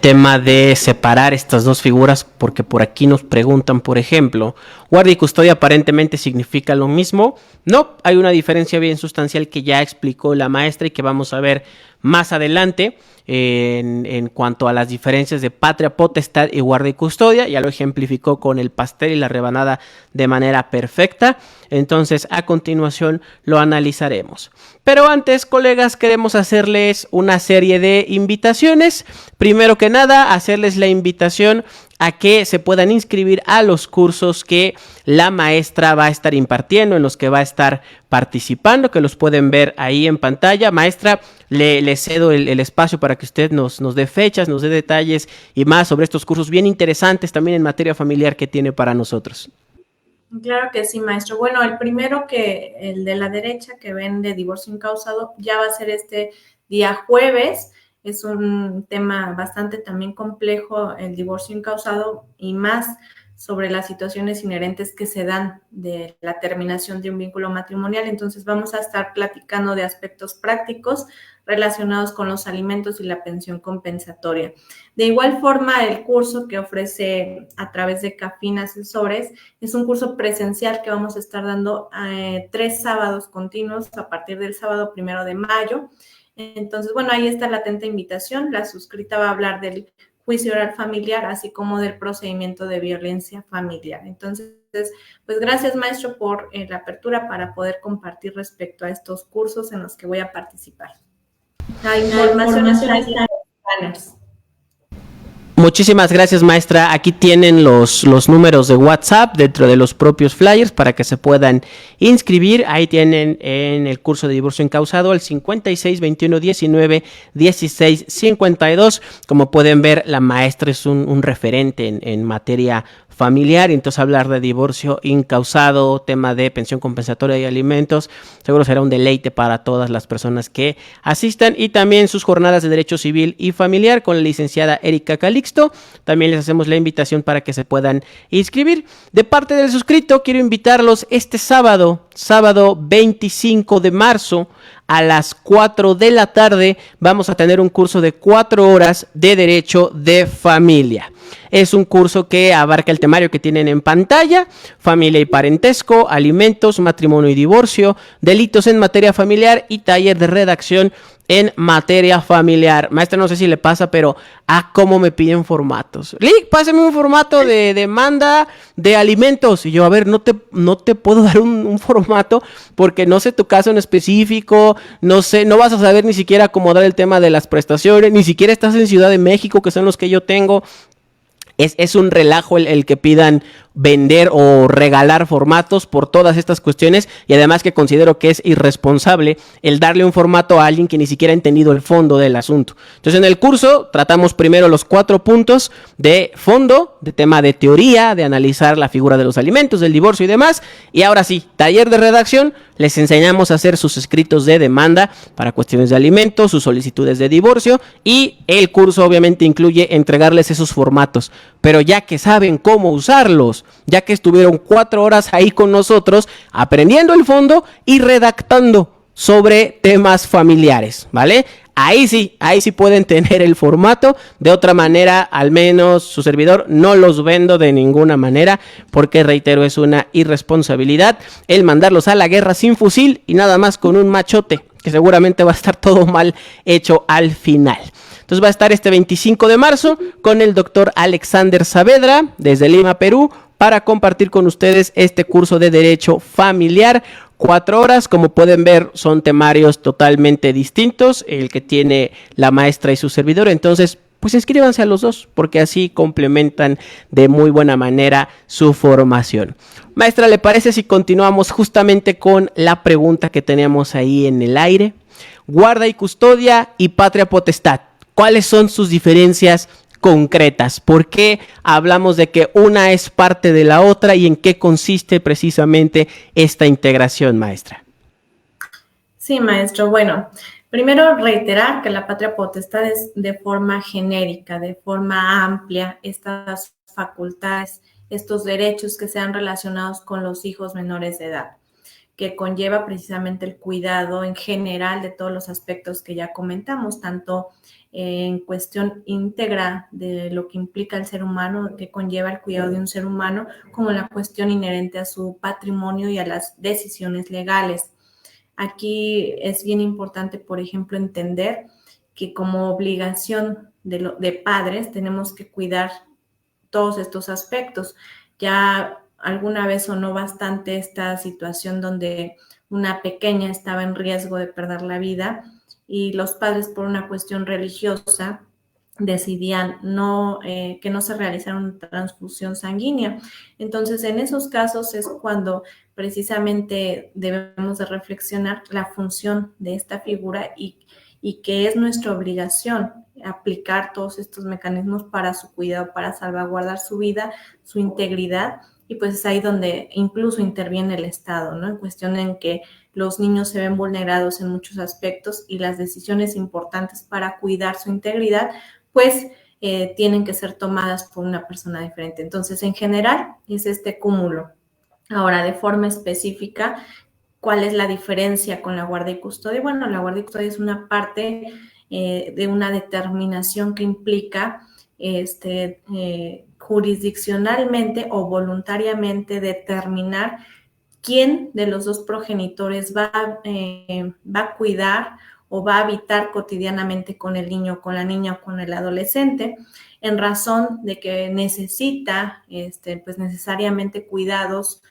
tema de separar estas dos figuras, porque por aquí nos preguntan, por ejemplo, guardia y custodia aparentemente significa lo mismo. No, hay una diferencia bien sustancial que ya explicó la maestra y que vamos a ver más adelante en cuanto a las diferencias de patria potestad y guardia y custodia. Ya lo ejemplificó con el pastel y la rebanada de manera perfecta. Entonces, a continuación lo analizaremos. Pero antes, colegas, queremos hacerles una serie de invitaciones. Primero que nada, hacerles la invitación a que se puedan inscribir a los cursos que la maestra va a estar impartiendo, en los que va a estar participando, que los pueden ver ahí en pantalla. Maestra, le cedo el espacio para que usted nos dé fechas, nos dé detalles y más sobre estos cursos bien interesantes también en materia familiar que tiene para nosotros. Claro que sí, maestro. Bueno, el primero el de la derecha que ven de divorcio incausado, ya va a ser este día jueves. Es un tema bastante también complejo el divorcio incausado y más sobre las situaciones inherentes que se dan de la terminación de un vínculo matrimonial. Entonces vamos a estar platicando de aspectos prácticos relacionados con los alimentos y la pensión compensatoria. De igual forma, el curso que ofrece a través de CAFIN Asesores es un curso presencial que vamos a estar dando 3 sábados continuos a partir del sábado 1 de mayo. Entonces, bueno, ahí está la atenta invitación. La suscrita va a hablar del juicio oral familiar, así como del procedimiento de violencia familiar. Entonces, pues gracias, maestro, por la apertura para poder compartir respecto a estos cursos en los que voy a participar. La información está ahí en los banners. Muchísimas gracias, maestra. Aquí tienen los números de WhatsApp dentro de los propios flyers para que se puedan inscribir. Ahí tienen en el curso de divorcio incausado el 56 21 19 16 52. Como pueden ver, la maestra es un referente en materia familiar, entonces hablar de divorcio incausado, tema de pensión compensatoria y alimentos, seguro será un deleite para todas las personas que asistan, y también sus jornadas de derecho civil y familiar con la licenciada Erika Calixto. También les hacemos la invitación para que se puedan inscribir. De parte del suscrito, quiero invitarlos este sábado 25 de marzo a las 4 de la tarde. Vamos a tener un curso de 4 horas de derecho de familia. Es un curso que abarca el temario que tienen en pantalla: familia y parentesco, alimentos, matrimonio y divorcio, delitos en materia familiar y taller de redacción en materia familiar. Maestra, no sé si le pasa, pero cómo me piden formatos. Lick, pásame un formato de demanda de alimentos. Y yo, a ver, no te puedo dar un formato porque no sé tu caso en específico, no sé, no vas a saber ni siquiera acomodar el tema de las prestaciones, ni siquiera estás en Ciudad de México, que son los que yo tengo. Es un relajo el que pidan vender o regalar formatos por todas estas cuestiones, y además que considero que es irresponsable el darle un formato a alguien que ni siquiera ha entendido el fondo del asunto. Entonces, en el curso tratamos primero los 4 puntos de fondo, de tema de teoría, de analizar la figura de los alimentos, del divorcio y demás, y ahora sí, taller de redacción. Les enseñamos a hacer sus escritos de demanda para cuestiones de alimentos, sus solicitudes de divorcio, y el curso obviamente incluye entregarles esos formatos. Pero ya que saben cómo usarlos, ya que estuvieron 4 horas ahí con nosotros aprendiendo el fondo y redactando sobre temas familiares, ¿vale? Ahí sí pueden tener el formato. De otra manera, al menos su servidor no los vendo de ninguna manera, porque reitero, es una irresponsabilidad el mandarlos a la guerra sin fusil y nada más con un machote, que seguramente va a estar todo mal hecho al final. Entonces va a estar este 25 de marzo con el doctor Alexander Saavedra desde Lima, Perú, para compartir con ustedes este curso de Derecho Familiar. 4 horas, como pueden ver, son temarios totalmente distintos, el que tiene la maestra y su servidor. Entonces, pues inscríbanse a los dos, porque así complementan de muy buena manera su formación. Maestra, ¿le parece si continuamos justamente con la pregunta que teníamos ahí en el aire? Guarda y custodia y patria potestad, ¿cuáles son sus diferencias concretas? ¿Por qué hablamos de que una es parte de la otra y en qué consiste precisamente esta integración, maestra? Sí, maestro. Bueno, primero reiterar que la patria potestad es de forma genérica, de forma amplia, estas facultades, estos derechos que sean relacionados con los hijos menores de edad, que conlleva precisamente el cuidado en general de todos los aspectos que ya comentamos, tanto en cuestión íntegra de lo que implica el ser humano, que conlleva el cuidado de un ser humano, como la cuestión inherente a su patrimonio y a las decisiones legales. Aquí es bien importante, por ejemplo, entender que como obligación de padres tenemos que cuidar todos estos aspectos. Ya alguna vez sonó bastante esta situación donde una pequeña estaba en riesgo de perder la vida y los padres, por una cuestión religiosa, decidían que no se realizara una transfusión sanguínea. Entonces, en esos casos es cuando precisamente debemos de reflexionar la función de esta figura y que es nuestra obligación aplicar todos estos mecanismos para su cuidado, para salvaguardar su vida, su integridad y pues es ahí donde incluso interviene el Estado, ¿no? En cuestión en que los niños se ven vulnerados en muchos aspectos y las decisiones importantes para cuidar su integridad, pues tienen que ser tomadas por una persona diferente. Entonces, en general, es este cúmulo. Ahora, de forma específica, ¿cuál es la diferencia con la guardia y custodia? Bueno, la guardia y custodia es una parte de una determinación que implica jurisdiccionalmente o voluntariamente determinar quién de los dos progenitores va a cuidar o va a habitar cotidianamente con el niño, con la niña o con el adolescente, en razón de que necesita pues necesariamente cuidados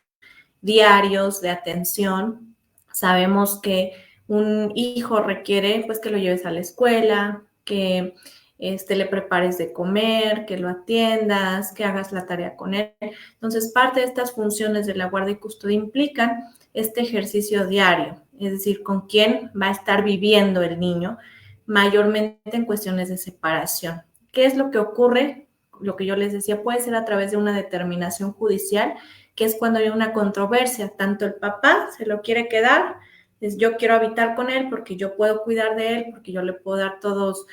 diarios de atención. Sabemos que un hijo requiere pues que lo lleves a la escuela, que le prepares de comer, que lo atiendas, que hagas la tarea con él. Entonces, parte de estas funciones de la guardia y custodia implican este ejercicio diario, es decir, con quién va a estar viviendo el niño, mayormente en cuestiones de separación. ¿Qué es lo que ocurre? Lo que yo les decía, puede ser a través de una determinación judicial, que es cuando hay una controversia, tanto el papá se lo quiere quedar, es yo quiero habitar con él porque yo puedo cuidar de él, porque yo le puedo dar todo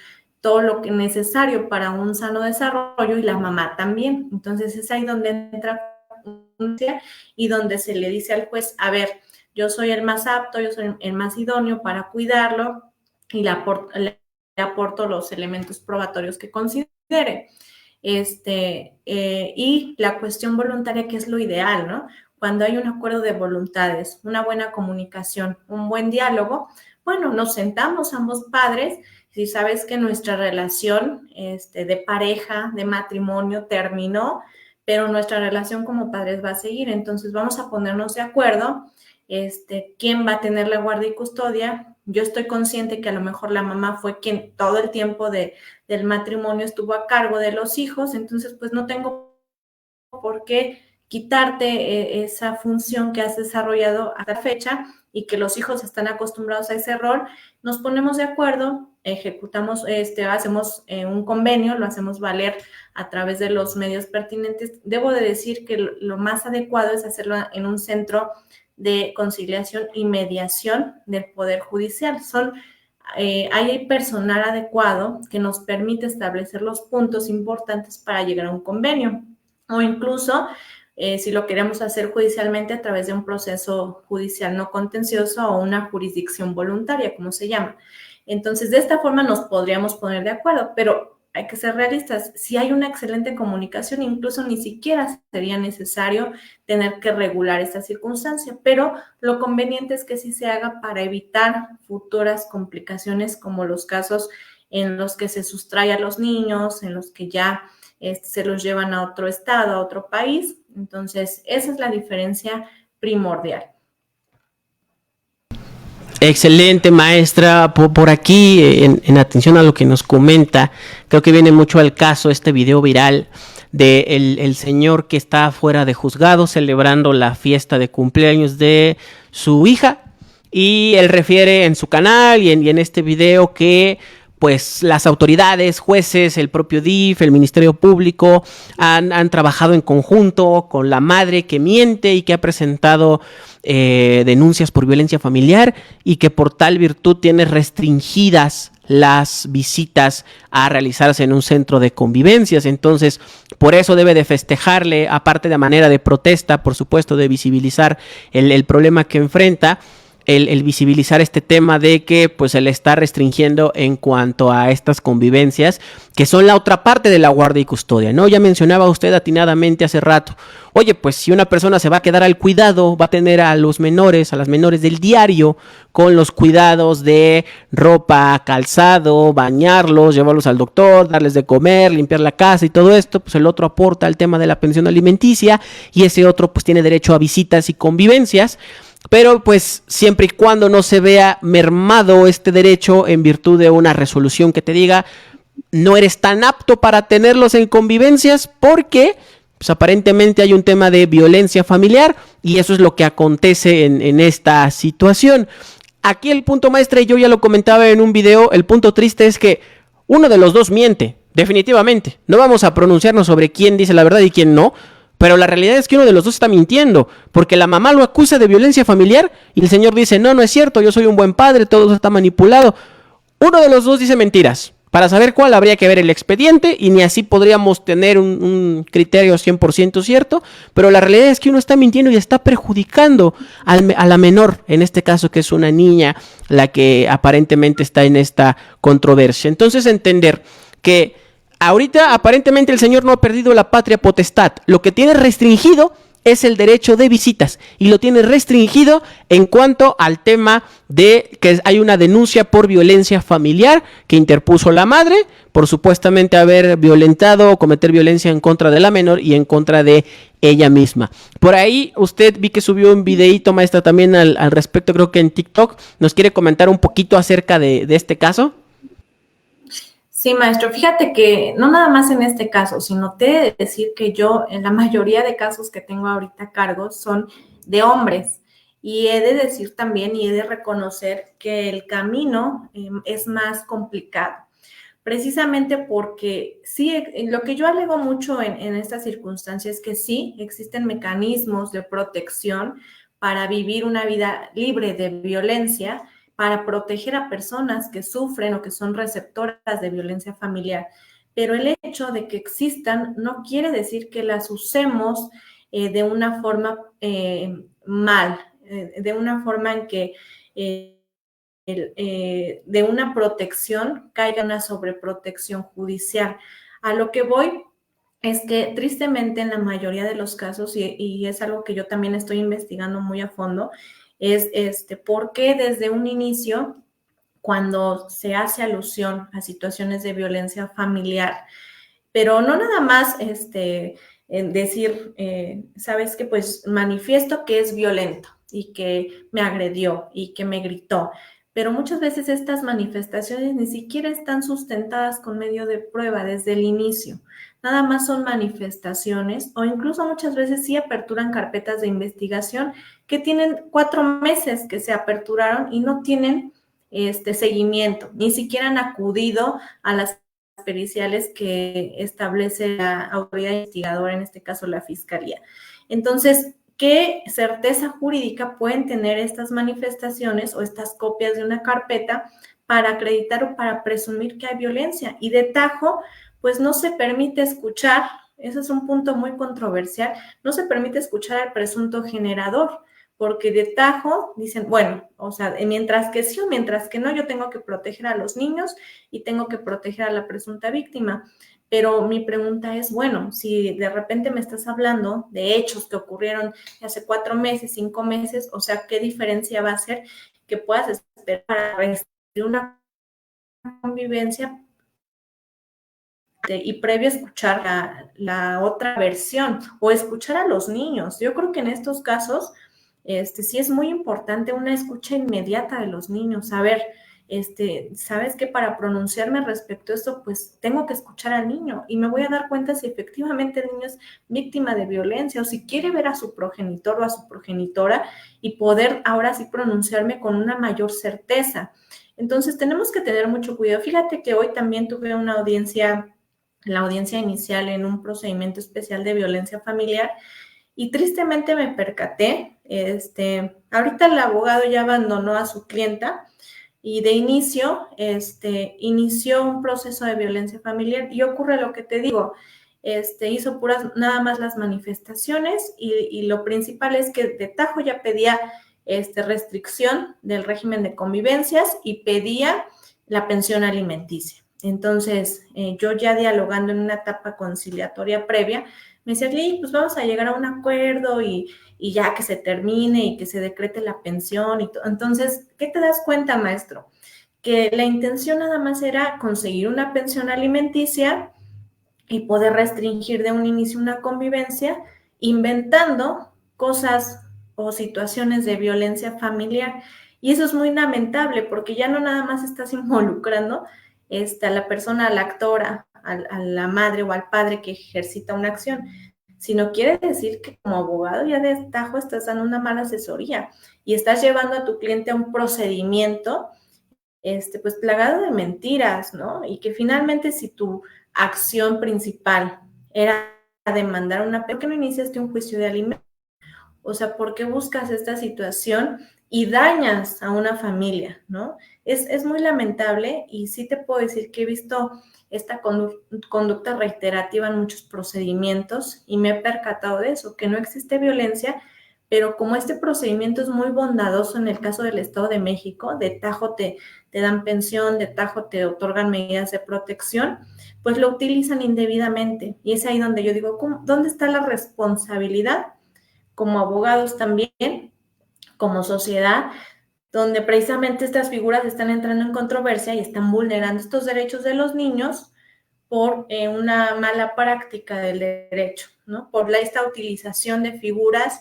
lo que es necesario para un sano desarrollo, y la mamá también. Entonces es ahí donde entra y donde se le dice al juez, a ver, yo soy el más apto, yo soy el más idóneo para cuidarlo y le aporto los elementos probatorios que considere. Y la cuestión voluntaria, que es lo ideal, ¿no? Cuando hay un acuerdo de voluntades, una buena comunicación, un buen diálogo, bueno, nos sentamos ambos padres, si sabes que nuestra relación de pareja, de matrimonio terminó, pero nuestra relación como padres va a seguir, entonces vamos a ponernos de acuerdo, quién va a tener la guardia y custodia. Yo estoy consciente que a lo mejor la mamá fue quien todo el tiempo del matrimonio estuvo a cargo de los hijos, entonces pues no tengo por qué quitarte esa función que has desarrollado hasta la fecha y que los hijos están acostumbrados a ese rol. Nos ponemos de acuerdo, ejecutamos, hacemos un convenio, lo hacemos valer a través de los medios pertinentes. Debo de decir que lo más adecuado es hacerlo en un centro de conciliación y mediación del Poder Judicial. Hay personal adecuado que nos permite establecer los puntos importantes para llegar a un convenio, o incluso si lo queremos hacer judicialmente, a través de un proceso judicial no contencioso o una jurisdicción voluntaria, como se llama. Entonces, de esta forma nos podríamos poner de acuerdo, pero hay que ser realistas. Si hay una excelente comunicación, incluso ni siquiera sería necesario tener que regular esta circunstancia, pero lo conveniente es que sí se haga para evitar futuras complicaciones, como los casos en los que se sustrae a los niños, en los que ya se los llevan a otro estado, a otro país. Entonces, esa es la diferencia primordial. Excelente, maestra. Por aquí, en atención a lo que nos comenta, creo que viene mucho al caso este video viral de el señor que está fuera de juzgado celebrando la fiesta de cumpleaños de su hija, y él refiere en su canal y en este video que pues las autoridades, jueces, el propio DIF, el Ministerio Público han trabajado en conjunto con la madre que miente y que ha presentado denuncias por violencia familiar, y que por tal virtud tiene restringidas las visitas a realizarse en un centro de convivencias. Entonces, por eso debe de festejarle, aparte de manera de protesta, por supuesto, de visibilizar el problema que enfrenta, el visibilizar este tema de que pues se le está restringiendo en cuanto a estas convivencias, que son la otra parte de la guardia y custodia, ¿no? Ya mencionaba usted atinadamente hace rato, oye, pues si una persona se va a quedar al cuidado, va a tener a los menores, a las menores del diario, con los cuidados de ropa, calzado, bañarlos, llevarlos al doctor, darles de comer, limpiar la casa y todo esto, pues el otro aporta el tema de la pensión alimenticia, y ese otro pues tiene derecho a visitas y convivencias. Pero pues siempre y cuando no se vea mermado este derecho en virtud de una resolución que te diga no eres tan apto para tenerlos en convivencias porque pues aparentemente hay un tema de violencia familiar, y eso es lo que acontece en esta situación. Aquí el punto, maestra, y yo ya lo comentaba en un video, el punto triste es que uno de los dos miente, definitivamente. No vamos a pronunciarnos sobre quién dice la verdad y quién no, pero la realidad es que uno de los dos está mintiendo, porque la mamá lo acusa de violencia familiar y el señor dice, no, no es cierto, yo soy un buen padre, todo eso está manipulado. Uno de los dos dice mentiras. Para saber cuál habría que ver el expediente y ni así podríamos tener un criterio 100% cierto, pero la realidad es que uno está mintiendo y está perjudicando a la menor, en este caso que es una niña, la que aparentemente está en esta controversia. Entonces entender que ahorita aparentemente el señor no ha perdido la patria potestad, lo que tiene restringido es el derecho de visitas y lo tiene restringido en cuanto al tema de que hay una denuncia por violencia familiar que interpuso la madre por supuestamente haber violentado o cometer violencia en contra de la menor y en contra de ella misma. Por ahí usted vi que subió un videíto, maestra, también al respecto, creo que en TikTok. ¿Nos quiere comentar un poquito acerca de este caso? Sí, maestro, fíjate que no nada más en este caso, sino te he de decir que yo en la mayoría de casos que tengo ahorita a cargo son de hombres. Y he de decir también y he de reconocer que el camino es más complicado, precisamente porque sí, lo que yo alego mucho en estas circunstancias es que sí existen mecanismos de protección para vivir una vida libre de violencia, para proteger a personas que sufren o que son receptoras de violencia familiar. Pero el hecho de que existan no quiere decir que las usemos de una forma mal, de una forma en que de una protección caiga una sobreprotección judicial. A lo que voy es que tristemente en la mayoría de los casos, y es algo que yo también estoy investigando muy a fondo, es por qué desde un inicio, cuando se hace alusión a situaciones de violencia familiar, pero no nada más en decir, sabes que pues manifiesto que es violento y que me agredió y que me gritó, pero muchas veces estas manifestaciones ni siquiera están sustentadas con medio de prueba desde el inicio. Nada más son manifestaciones o incluso muchas veces sí aperturan carpetas de investigación que tienen 4 meses que se aperturaron y no tienen seguimiento, ni siquiera han acudido a las periciales que establece la autoridad investigadora, en este caso la Fiscalía. Entonces, ¿qué certeza jurídica pueden tener estas manifestaciones o estas copias de una carpeta para acreditar o para presumir que hay violencia? Y de tajo, pues no se permite escuchar, ese es un punto muy controversial, no se permite escuchar al presunto generador, porque de tajo dicen, bueno, o sea, mientras que sí o mientras que no, yo tengo que proteger a los niños y tengo que proteger a la presunta víctima. Pero mi pregunta es, bueno, si de repente me estás hablando de hechos que ocurrieron hace 4 meses, 5 meses, o sea, ¿qué diferencia va a hacer que puedas esperar para restablecer una convivencia y previo escuchar la otra versión o escuchar a los niños? Yo creo que en estos casos sí es muy importante una escucha inmediata de los niños. A ver, sabes que para pronunciarme respecto a esto, pues tengo que escuchar al niño y me voy a dar cuenta si efectivamente el niño es víctima de violencia o si quiere ver a su progenitor o a su progenitora y poder ahora sí pronunciarme con una mayor certeza. Entonces tenemos que tener mucho cuidado. Fíjate que hoy también tuve una audiencia, la audiencia inicial en un procedimiento especial de violencia familiar. Y tristemente me percaté, ahorita el abogado ya abandonó a su clienta y de inicio, inició un proceso de violencia familiar y ocurre lo que te digo, hizo puras, nada más las manifestaciones y lo principal es que de tajo ya pedía, restricción del régimen de convivencias y pedía la pensión alimenticia. Entonces, yo ya dialogando en una etapa conciliatoria previa, me decía, pues vamos a llegar a un acuerdo y ya que se termine y que se decrete la pensión y todo. Entonces, ¿qué te das cuenta, maestro? Que la intención nada más era conseguir una pensión alimenticia y poder restringir de un inicio una convivencia, inventando cosas o situaciones de violencia familiar. Y eso es muy lamentable porque ya no nada más estás involucrando a la persona, al actor, a la madre o al padre que ejercita una acción, sino quiere decir que como abogado ya de tajo estás dando una mala asesoría y estás llevando a tu cliente a un procedimiento pues plagado de mentiras, ¿no? Y que finalmente si tu acción principal era demandar ¿por qué no iniciaste un juicio de alimentos? O sea, ¿por qué buscas esta situación y dañas a una familia, ¿no? Es muy lamentable y sí te puedo decir que he visto esta conducta reiterativa en muchos procedimientos y me he percatado de eso, que no existe violencia, pero como este procedimiento es muy bondadoso en el caso del Estado de México, de tajo te dan pensión, de tajo te otorgan medidas de protección, pues lo utilizan indebidamente. Y es ahí donde yo digo, ¿dónde está la responsabilidad? Como abogados también, como sociedad, donde precisamente estas figuras están entrando en controversia y están vulnerando estos derechos de los niños por una mala práctica del derecho, ¿no? Por esta utilización de figuras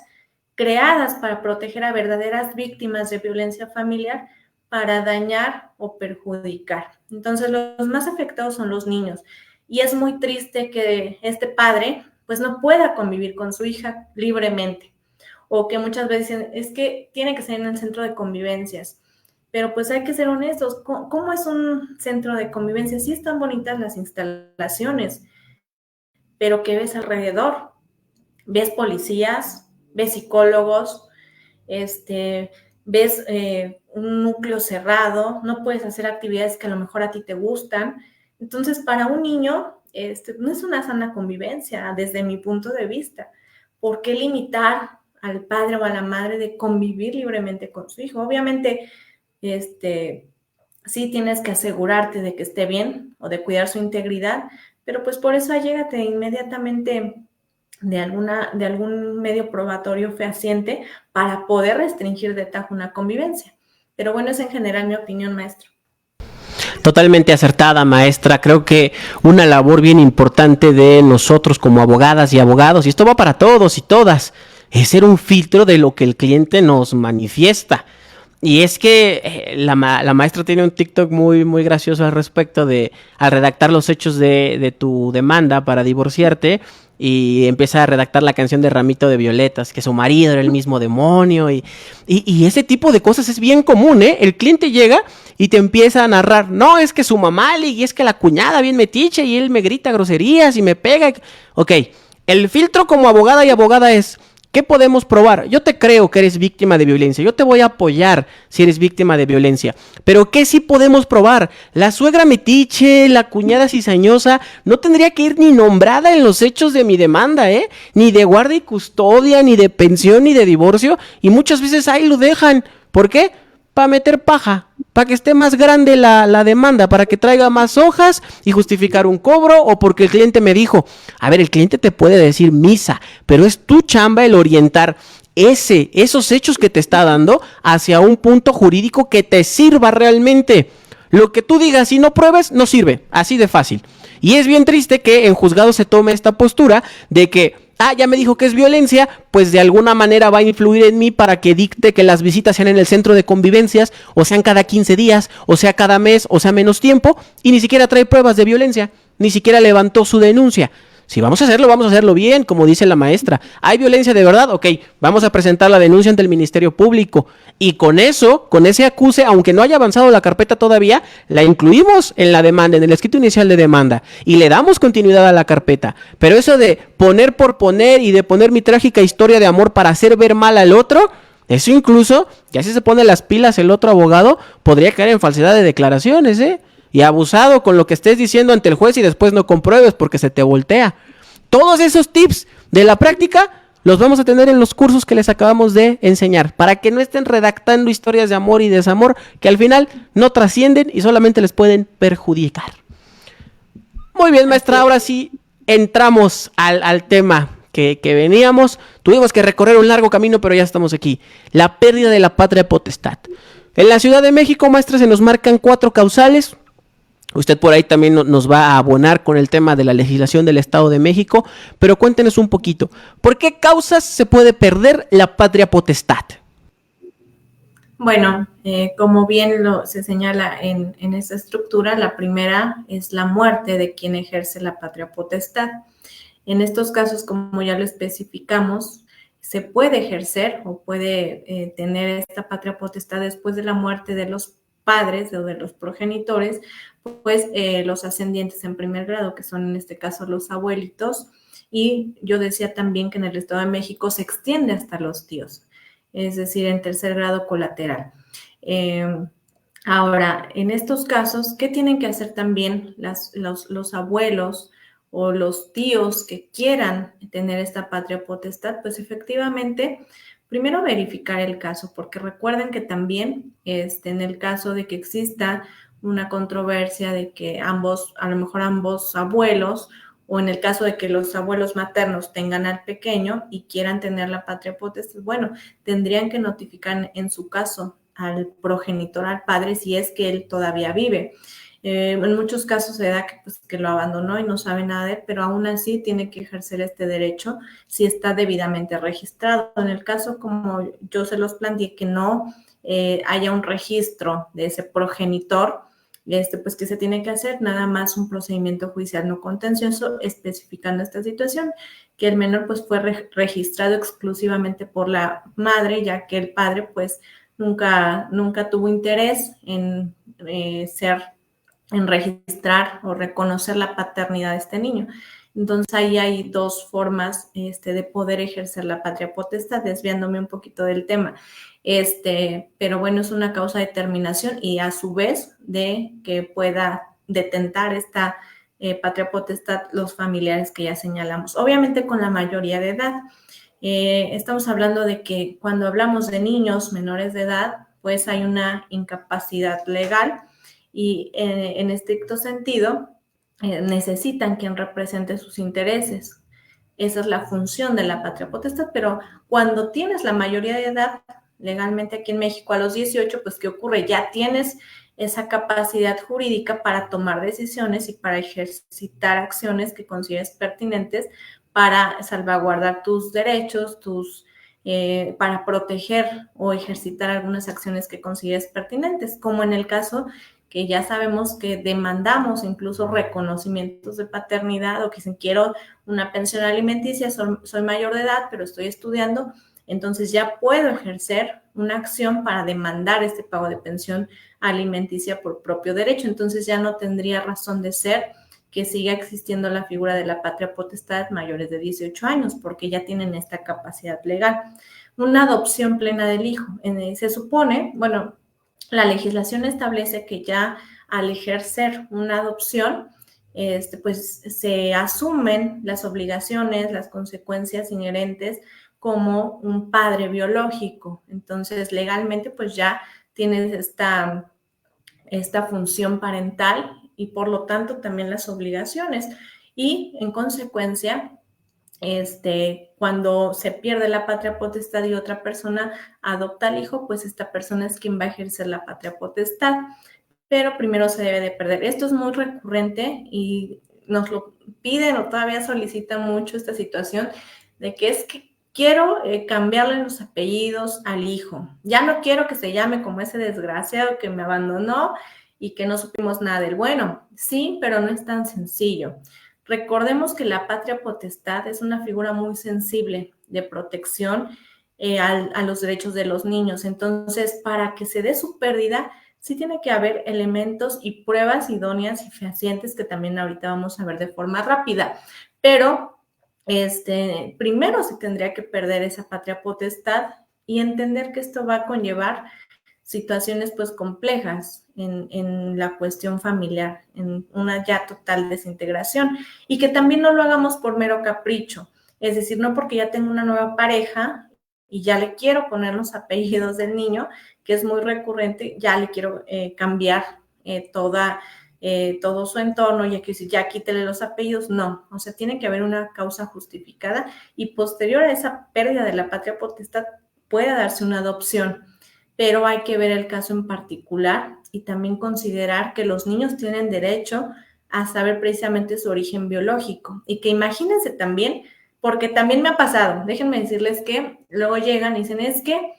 creadas para proteger a verdaderas víctimas de violencia familiar para dañar o perjudicar. Entonces, los más afectados son los niños. Y es muy triste que este padre pues no pueda convivir con su hija libremente, o que muchas veces dicen, es que tiene que ser en el centro de convivencias, pero pues hay que ser honestos, ¿cómo es un centro de convivencia? Sí están bonitas las instalaciones, pero ¿qué ves alrededor? ¿Ves policías? ¿Ves psicólogos? ¿Ves un núcleo cerrado? No puedes hacer actividades que a lo mejor a ti te gustan. Entonces, para un niño, no es una sana convivencia desde mi punto de vista. ¿Por qué limitar al padre o a la madre de convivir libremente con su hijo? Obviamente, sí tienes que asegurarte de que esté bien o de cuidar su integridad, pero pues por eso allégate inmediatamente de algún medio probatorio fehaciente para poder restringir de tajo una convivencia. Pero bueno, es en general mi opinión, maestro. Totalmente acertada, maestra. Creo que una labor bien importante de nosotros como abogadas y abogados, y esto va para todos y todas, es ser un filtro de lo que el cliente nos manifiesta. Y es que la maestra tiene un TikTok muy gracioso al respecto de al redactar los hechos de tu demanda para divorciarte y empieza a redactar la canción de Ramito de Violetas, que su marido era el mismo demonio y ese tipo de cosas es bien común, ¿eh? El cliente llega y te empieza a narrar, no, es que su mamá y es que la cuñada bien metiche y él me grita groserías y me pega. Ok, el filtro como abogada y abogada es... ¿qué podemos probar? Yo te creo que eres víctima de violencia. Yo te voy a apoyar si eres víctima de violencia. Pero ¿qué sí podemos probar? La suegra metiche, la cuñada cizañosa, no tendría que ir ni nombrada en los hechos de mi demanda, ¿eh? Ni de guardia y custodia, ni de pensión, ni de divorcio. Y muchas veces ahí lo dejan. ¿Por qué? Para meter paja, para que esté más grande la demanda, para que traiga más hojas y justificar un cobro, o porque el cliente me dijo, a ver, el cliente te puede decir misa, pero es tu chamba el orientar esos hechos que te está dando hacia un punto jurídico que te sirva realmente. Lo que tú digas y no pruebes, no sirve, así de fácil. Y es bien triste que en juzgado se tome esta postura de que ya me dijo que es violencia, pues de alguna manera va a influir en mí para que dicte que las visitas sean en el centro de convivencias, o sean cada 15 días, o sea cada mes, o sea menos tiempo, y ni siquiera trae pruebas de violencia, ni siquiera levantó su denuncia. Si vamos a hacerlo bien, como dice la maestra. ¿Hay violencia de verdad? Ok, vamos a presentar la denuncia ante el Ministerio Público. Y con eso, con ese acuse, aunque no haya avanzado la carpeta todavía, la incluimos en la demanda, en el escrito inicial de demanda. Y le damos continuidad a la carpeta. Pero eso de poner por poner y de poner mi trágica historia de amor para hacer ver mal al otro, eso incluso, ya si se pone las pilas el otro abogado, podría caer en falsedad de declaraciones, ¿eh? Y abusado con lo que estés diciendo ante el juez y después no compruebes porque se te voltea. Todos esos tips de la práctica los vamos a tener en los cursos que les acabamos de enseñar, para que no estén redactando historias de amor y desamor que al final no trascienden y solamente les pueden perjudicar. Muy bien, maestra, ahora sí entramos al tema que veníamos. Tuvimos que recorrer un largo camino, pero ya estamos aquí. La pérdida de la patria potestad. En la Ciudad de México, maestra, se nos marcan 4 causales. Usted por ahí también nos va a abonar con el tema de la legislación del Estado de México, pero cuéntenos un poquito, ¿por qué causas se puede perder la patria potestad? Bueno, como bien se señala en esta estructura, la primera es la muerte de quien ejerce la patria potestad. En estos casos, como ya lo especificamos, se puede ejercer o puede tener esta patria potestad después de la muerte de los padres o de los progenitores, pues los ascendientes en primer grado, que son en este caso los abuelitos, y yo decía también que en el Estado de México se extiende hasta los tíos, es decir, en tercer grado colateral. Ahora, en estos casos, ¿qué tienen que hacer también los abuelos o los tíos que quieran tener esta patria potestad? Pues efectivamente, primero verificar el caso, porque recuerden que también en el caso de que exista una controversia de que a lo mejor ambos abuelos, o en el caso de que los abuelos maternos tengan al pequeño y quieran tener la patria potestad, bueno, tendrían que notificar en su caso al progenitor, al padre, si es que él todavía vive. En muchos casos se da que lo abandonó y no sabe nada de él, pero aún así tiene que ejercer este derecho si está debidamente registrado. En el caso, como yo se los planteé, que no haya un registro de ese progenitor, pues ¿qué se tiene que hacer? Nada más un procedimiento judicial no contencioso especificando esta situación, que el menor pues fue registrado exclusivamente por la madre, ya que el padre pues nunca tuvo interés en en registrar o reconocer la paternidad de este niño. Entonces ahí hay dos formas de poder ejercer la patria potestad, desviándome un poquito del tema. Pero bueno, es una causa de terminación y a su vez de que pueda detentar esta patria potestad los familiares que ya señalamos. Obviamente con la mayoría de edad. Estamos hablando de que cuando hablamos de niños menores de edad, pues hay una incapacidad legal y en estricto sentido necesitan quien represente sus intereses. Esa es la función de la patria potestad, pero cuando tienes la mayoría de edad, legalmente aquí en México a los 18, pues ¿qué ocurre? Ya tienes esa capacidad jurídica para tomar decisiones y para ejercitar acciones que consideres pertinentes para salvaguardar tus derechos, para proteger o ejercitar algunas acciones que consideres pertinentes, como en el caso que ya sabemos que demandamos incluso reconocimientos de paternidad o que dicen quiero una pensión alimenticia, soy mayor de edad, pero estoy estudiando, entonces ya puedo ejercer una acción para demandar este pago de pensión alimenticia por propio derecho. Entonces ya no tendría razón de ser que siga existiendo la figura de la patria potestad mayores de 18 años, porque ya tienen esta capacidad legal. Una adopción plena del hijo. Se supone, bueno, la legislación establece que ya al ejercer una adopción, pues se asumen las obligaciones, las consecuencias inherentes como un padre biológico. Entonces, legalmente, pues ya tienes esta función parental y por lo tanto también las obligaciones. Y en consecuencia, cuando se pierde la patria potestad y otra persona adopta al hijo, pues esta persona es quien va a ejercer la patria potestad, pero primero se debe de perder. Esto es muy recurrente y nos lo piden o todavía solicitan mucho esta situación de que es que quiero cambiarle los apellidos al hijo. Ya no quiero que se llame como ese desgraciado que me abandonó y que no supimos nada del bueno. Sí, pero no es tan sencillo. Recordemos que la patria potestad es una figura muy sensible de protección a los derechos de los niños. Entonces, para que se dé su pérdida, sí tiene que haber elementos y pruebas idóneas y fehacientes que también ahorita vamos a ver de forma rápida. Pero primero se tendría que perder esa patria potestad y entender que esto va a conllevar situaciones pues complejas en la cuestión familiar, en una ya total desintegración y que también no lo hagamos por mero capricho, es decir, no porque ya tengo una nueva pareja y ya le quiero poner los apellidos del niño, que es muy recurrente, ya le quiero cambiar todo su entorno, ya que si ya quítele los apellidos, no, o sea, tiene que haber una causa justificada y posterior a esa pérdida de la patria potestad puede darse una adopción, pero hay que ver el caso en particular y también considerar que los niños tienen derecho a saber precisamente su origen biológico y que imagínense también, porque también me ha pasado, déjenme decirles que luego llegan y dicen, es que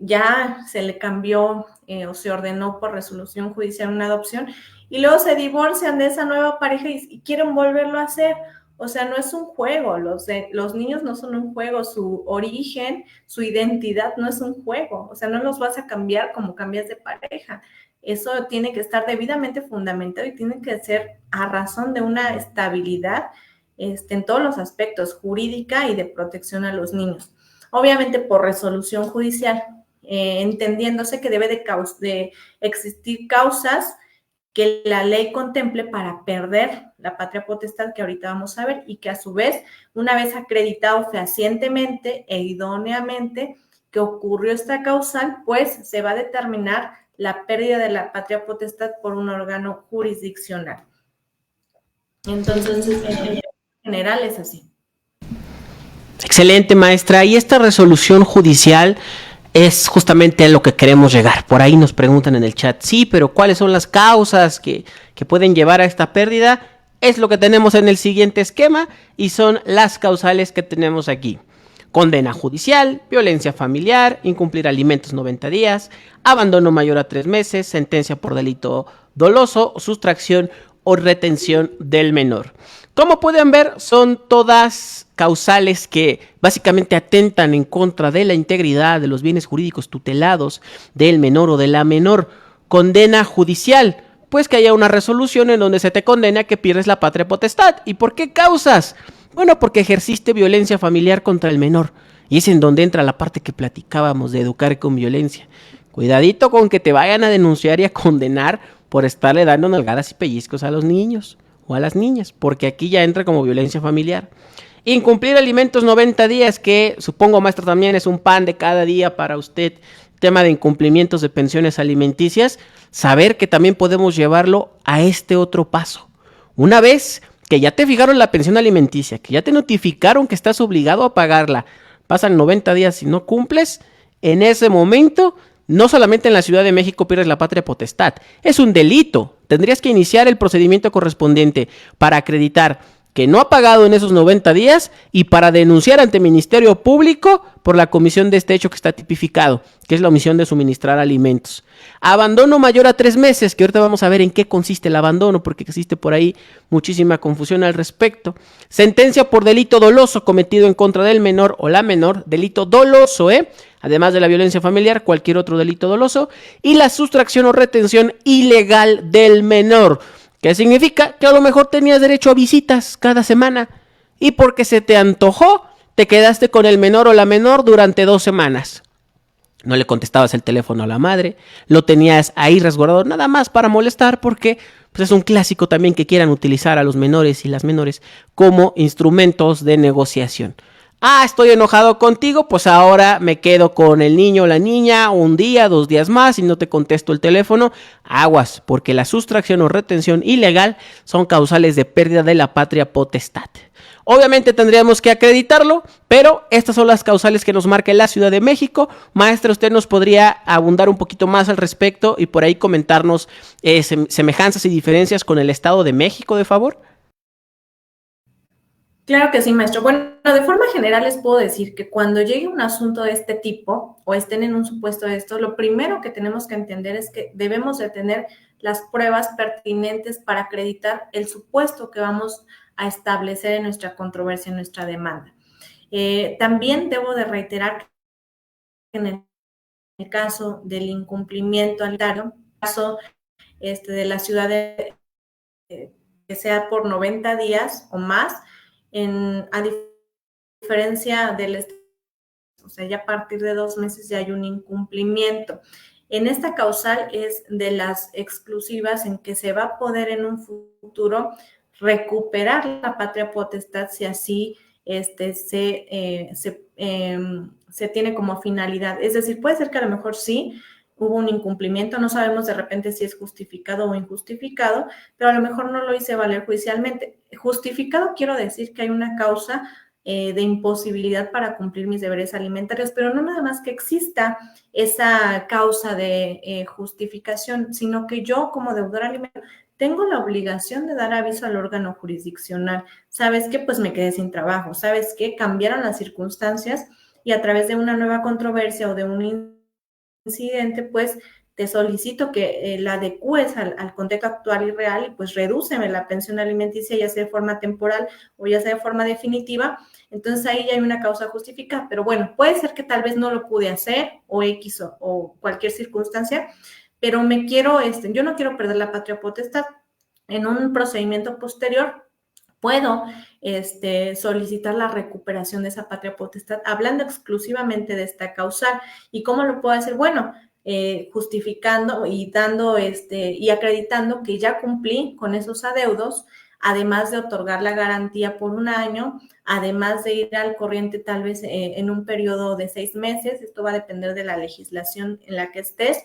ya se le cambió o se ordenó por resolución judicial una adopción y luego se divorcian de esa nueva pareja y quieren volverlo a hacer. O sea, no es un juego, los niños no son un juego, su origen, su identidad no es un juego, o sea, no los vas a cambiar como cambias de pareja. Eso tiene que estar debidamente fundamentado y tiene que ser a razón de una estabilidad en todos los aspectos, jurídica y de protección a los niños. Obviamente por resolución judicial, entendiéndose que debe de existir causas que la ley contemple para perder la patria potestad, que ahorita vamos a ver, y que a su vez, una vez acreditado fehacientemente e idóneamente que ocurrió esta causal, pues se va a determinar la pérdida de la patria potestad por un órgano jurisdiccional. Entonces, en general es así. Excelente, maestra. Y esta resolución judicial es justamente a lo que queremos llegar. Por ahí nos preguntan en el chat, sí, pero ¿cuáles son las causas que pueden llevar a esta pérdida? Es lo que tenemos en el siguiente esquema y son las causales que tenemos aquí. Condena judicial, violencia familiar, incumplir alimentos 90 días, abandono mayor a 3 meses, sentencia por delito doloso, sustracción o retención del menor. Como pueden ver, son todas causales que básicamente atentan en contra de la integridad de los bienes jurídicos tutelados del menor o de la menor. Condena judicial, pues que haya una resolución en donde se te condena que pierdes la patria potestad. ¿Y por qué causas? Bueno, porque ejerciste violencia familiar contra el menor. Y es en donde entra la parte que platicábamos de educar con violencia. Cuidadito con que te vayan a denunciar y a condenar por estarle dando nalgadas y pellizcos a los niños o a las niñas, porque aquí ya entra como violencia familiar. Incumplir alimentos 90 días, que supongo, maestro, también es un pan de cada día para usted, tema de incumplimientos de pensiones alimenticias, saber que también podemos llevarlo a este otro paso. Una vez que ya te fijaron la pensión alimenticia, que ya te notificaron que estás obligado a pagarla, pasan 90 días y no cumples, en ese momento, no solamente en la Ciudad de México pierdes la patria potestad, es un delito. Tendrías que iniciar el procedimiento correspondiente para acreditar que no ha pagado en esos 90 días y para denunciar ante el Ministerio Público por la comisión de este hecho que está tipificado, que es la omisión de suministrar alimentos. Abandono mayor a 3 meses, que ahorita vamos a ver en qué consiste el abandono, porque existe por ahí muchísima confusión al respecto. Sentencia por delito doloso cometido en contra del menor o la menor, delito doloso, además de la violencia familiar, cualquier otro delito doloso, y la sustracción o retención ilegal del menor. ¿Qué significa? Que a lo mejor tenías derecho a visitas cada semana y porque se te antojó, te quedaste con el menor o la menor durante 2 semanas. No le contestabas el teléfono a la madre, lo tenías ahí resguardado nada más para molestar porque pues es un clásico también que quieran utilizar a los menores y las menores como instrumentos de negociación. Ah, estoy enojado contigo, pues ahora me quedo con el niño o la niña un día, 2 días más y no te contesto el teléfono. Aguas, porque la sustracción o retención ilegal son causales de pérdida de la patria potestad. Obviamente tendríamos que acreditarlo, pero estas son las causales que nos marca la Ciudad de México. Maestra, ¿usted nos podría abundar un poquito más al respecto y por ahí comentarnos semejanzas y diferencias con el Estado de México, de favor? Claro que sí, maestro. Bueno, de forma general les puedo decir que cuando llegue un asunto de este tipo o estén en un supuesto de esto, lo primero que tenemos que entender es que debemos de tener las pruebas pertinentes para acreditar el supuesto que vamos a establecer en nuestra controversia, en nuestra demanda. También debo de reiterar que en el caso del incumplimiento alimentario, caso de la ciudad que sea por 90 días o más, a diferencia del Estado, o sea, ya a partir de 2 meses ya hay un incumplimiento. En esta causal es de las exclusivas en que se va a poder en un futuro recuperar la patria potestad si así se tiene como finalidad. Es decir, puede ser que a lo mejor sí hubo un incumplimiento, no sabemos de repente si es justificado o injustificado, pero a lo mejor no lo hice valer judicialmente. Justificado quiero decir que hay una causa de imposibilidad para cumplir mis deberes alimentarios, pero no nada más que exista esa causa de justificación, sino que yo como deudora alimentaria tengo la obligación de dar aviso al órgano jurisdiccional. ¿Sabes qué? Pues me quedé sin trabajo. ¿Sabes qué? Cambiaron las circunstancias y a través de una nueva controversia o de un incidente, pues te solicito que la adecues al contexto actual y real y pues redúceme la pensión alimenticia, ya sea de forma temporal o ya sea de forma definitiva. Entonces ahí ya hay una causa justificada, pero bueno, puede ser que tal vez no lo pude hacer o X o cualquier circunstancia, pero yo no quiero perder la patria potestad. En un procedimiento posterior puedo solicitar la recuperación de esa patria potestad, hablando exclusivamente de esta causal. ¿Y cómo lo puedo hacer? Bueno, justificando y dando y acreditando que ya cumplí con esos adeudos, además de otorgar la garantía por un año, además de ir al corriente tal vez en un periodo de 6 meses. Esto va a depender de la legislación en la que estés,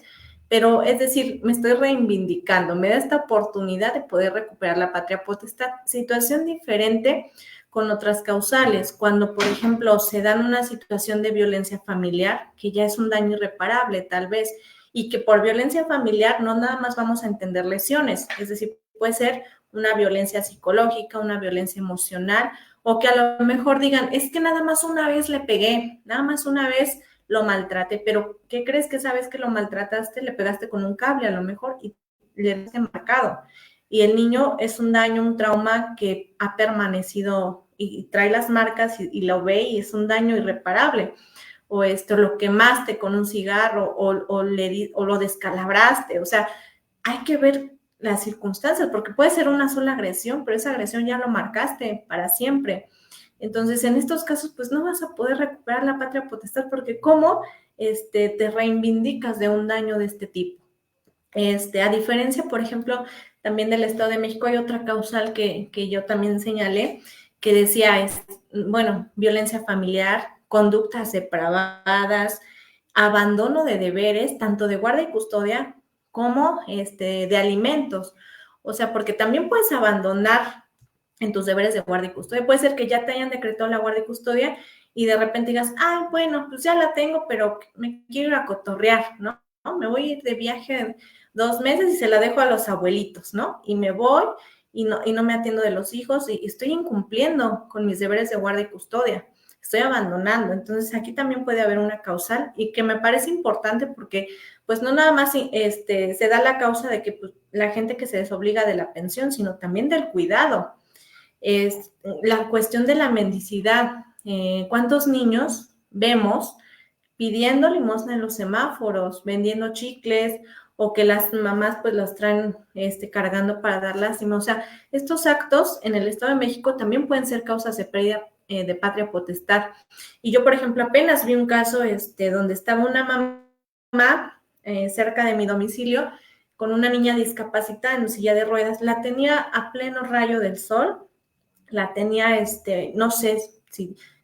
pero es decir, me estoy reivindicando, me da esta oportunidad de poder recuperar la patria potestad. Situación diferente con otras causales, cuando por ejemplo se dan una situación de violencia familiar, que ya es un daño irreparable tal vez, y que por violencia familiar no nada más vamos a entender lesiones, es decir, puede ser una violencia psicológica, una violencia emocional, o que a lo mejor digan, es que nada más una vez le pegué, nada más una vez lo maltraté, pero ¿qué crees? Que sabes que lo maltrataste? Le pegaste con un cable a lo mejor y le dejaste marcado. Y el niño es un daño, un trauma que ha permanecido y trae las marcas y lo ve y es un daño irreparable. O lo quemaste con un cigarro o lo descalabraste. O sea, hay que ver las circunstancias, porque puede ser una sola agresión, pero esa agresión ya lo marcaste para siempre. Entonces, en estos casos, pues no vas a poder recuperar la patria potestad, porque ¿cómo te reivindicas de un daño de este tipo? A diferencia, por ejemplo, también del Estado de México, hay otra causal que yo también señalé, que decía, bueno, violencia familiar, conductas depravadas, abandono de deberes, tanto de guarda y custodia como de alimentos. O sea, porque también puedes abandonar en tus deberes de guardia y custodia. Puede ser que ya te hayan decretado la guardia y custodia y de repente digas, ah, bueno, pues ya la tengo, pero me quiero ir a cotorrear, ¿no? Me voy a ir de viaje 2 meses y se la dejo a los abuelitos, ¿no? Y me voy y no me atiendo de los hijos y estoy incumpliendo con mis deberes de guardia y custodia. Estoy abandonando. Entonces, aquí también puede haber una causal y que me parece importante porque, pues, no nada más se da la causa de que pues, la gente que se desobliga de la pensión, sino también del cuidado. Es la cuestión de la mendicidad. ¿Cuántos niños vemos pidiendo limosna en los semáforos, vendiendo chicles, o que las mamás pues los traen cargando para dar lástima? O sea, estos actos en el Estado de México también pueden ser causas de pérdida de patria potestad. Y yo, por ejemplo, apenas vi un caso donde estaba una mamá cerca de mi domicilio con una niña discapacitada en silla de ruedas. La tenía a pleno rayo del sol, la tenía, no sé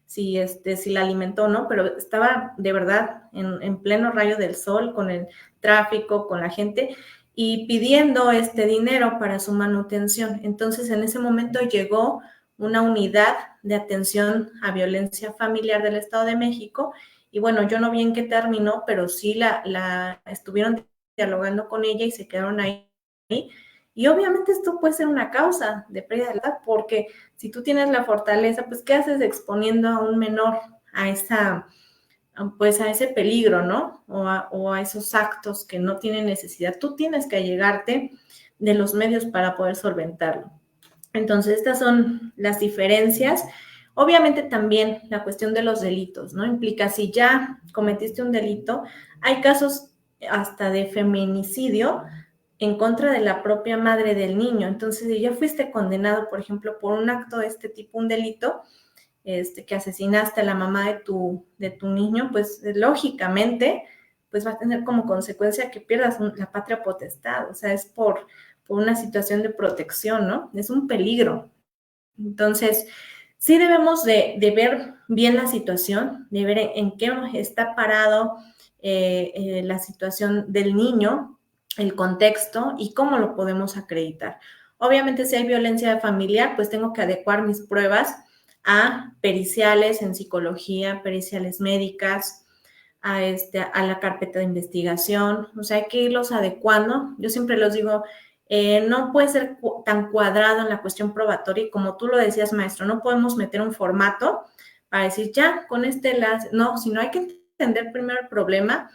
si la alimentó o no, pero estaba de verdad en pleno rayo del sol, con el tráfico, con la gente, y pidiendo dinero para su manutención. Entonces, en ese momento llegó una unidad de atención a violencia familiar del Estado de México, y bueno, yo no vi en qué terminó, pero sí la estuvieron dialogando con ella y se quedaron ahí. Y obviamente esto puede ser una causa de pérdida de edad, porque si tú tienes la fortaleza, pues ¿qué haces exponiendo a un menor a a ese peligro, ¿no? O a esos actos que no tienen necesidad? Tú tienes que allegarte de los medios para poder solventarlo. Entonces, estas son las diferencias. Obviamente también la cuestión de los delitos, ¿no? Implica, si ya cometiste un delito, hay casos hasta de feminicidio en contra de la propia madre del niño. Entonces, si ya fuiste condenado, por ejemplo, por un acto de este tipo, un delito, que asesinaste a la mamá de tu niño, pues lógicamente, pues va a tener como consecuencia que pierdas la patria potestad. O sea, es por una situación de protección, ¿no? Es un peligro. Entonces, sí debemos de ver bien la situación, de ver en qué está parado la situación del niño, el contexto y cómo lo podemos acreditar. Obviamente, si hay violencia familiar, pues tengo que adecuar mis pruebas a periciales en psicología, periciales médicas, a la carpeta de investigación. O sea, hay que irlos adecuando. Yo siempre los digo, no puede ser tan cuadrado en la cuestión probatoria, y como tú lo decías, maestro, no podemos meter un formato para decir, ya, con no, sino hay que entender primero el problema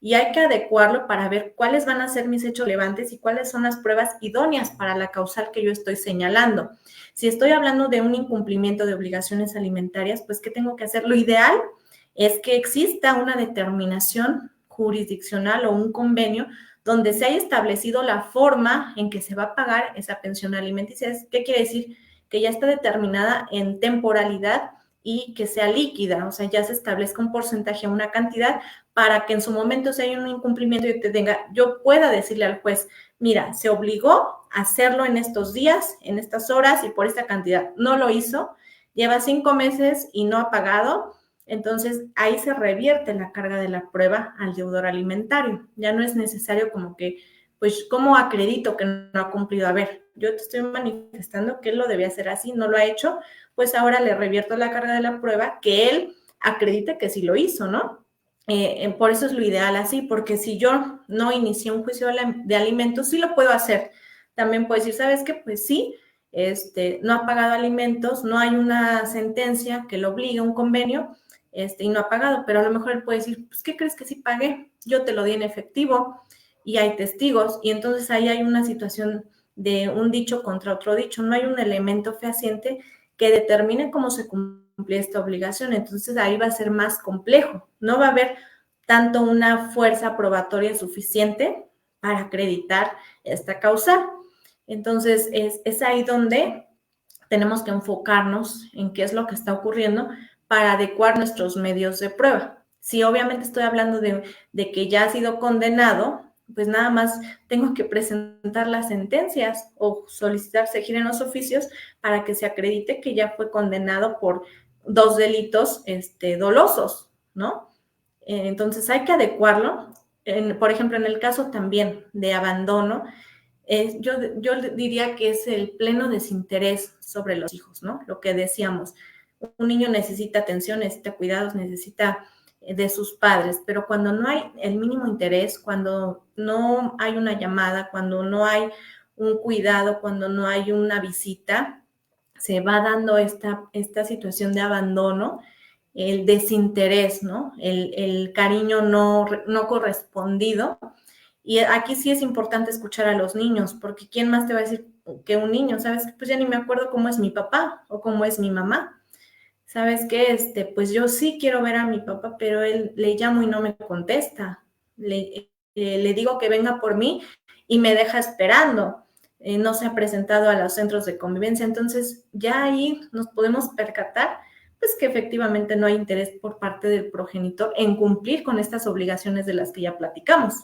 y hay que adecuarlo para ver cuáles van a ser mis hechos relevantes y cuáles son las pruebas idóneas para la causal que yo estoy señalando. Si estoy hablando de un incumplimiento de obligaciones alimentarias, pues, ¿qué tengo que hacer? Lo ideal es que exista una determinación jurisdiccional o un convenio donde se haya establecido la forma en que se va a pagar esa pensión alimenticia. ¿Qué quiere decir? Que ya está determinada en temporalidad y que sea líquida, o sea, ya se establezca un porcentaje, una cantidad, para que en su momento, si hay un incumplimiento, yo pueda decirle al juez, mira, se obligó a hacerlo en estos días, en estas horas y por esta cantidad. No lo hizo, lleva 5 meses y no ha pagado, entonces ahí se revierte la carga de la prueba al deudor alimentario. Ya no es necesario como que, pues, ¿cómo acredito que no ha cumplido? A ver, yo te estoy manifestando que él lo debía hacer así, no lo ha hecho, pues ahora le revierto la carga de la prueba, que él acredite que sí lo hizo, ¿no? Por eso es lo ideal así, porque si yo no inicié un juicio de alimentos, sí lo puedo hacer. También puedo decir, ¿sabes qué? Pues sí, no ha pagado alimentos, no hay una sentencia que lo obligue, un convenio, y no ha pagado, pero a lo mejor él puede decir, pues, ¿qué crees que sí pagué? Yo te lo di en efectivo y hay testigos, y entonces ahí hay una situación de un dicho contra otro dicho, no hay un elemento fehaciente que determine cómo se cumple esta obligación, entonces ahí va a ser más complejo, no va a haber tanto una fuerza probatoria suficiente para acreditar esta causal. Entonces es ahí donde tenemos que enfocarnos en qué es lo que está ocurriendo para adecuar nuestros medios de prueba. Si obviamente estoy hablando de que ya ha sido condenado, pues nada más tengo que presentar las sentencias o solicitar seguir en los oficios para que se acredite que ya fue condenado por 2 delitos dolosos, ¿no? Entonces hay que adecuarlo. Por ejemplo, en el caso también de abandono, yo diría que es el pleno desinterés sobre los hijos, ¿no? Lo que decíamos, un niño necesita atención, necesita cuidados, necesita de sus padres, pero cuando no hay el mínimo interés, cuando no hay una llamada, cuando no hay un cuidado, cuando no hay una visita, se va dando esta situación de abandono, el desinterés, ¿no? El cariño no correspondido. Y aquí sí es importante escuchar a los niños, porque ¿quién más te va a decir que un niño? ¿Sabes? Pues ya ni me acuerdo cómo es mi papá o cómo es mi mamá. ¿Sabes qué? Pues yo sí quiero ver a mi papá, pero él le llamo y no me contesta. Le digo que venga por mí y me deja esperando. No se ha presentado a los centros de convivencia. Entonces ya ahí nos podemos percatar pues que efectivamente no hay interés por parte del progenitor en cumplir con estas obligaciones de las que ya platicamos.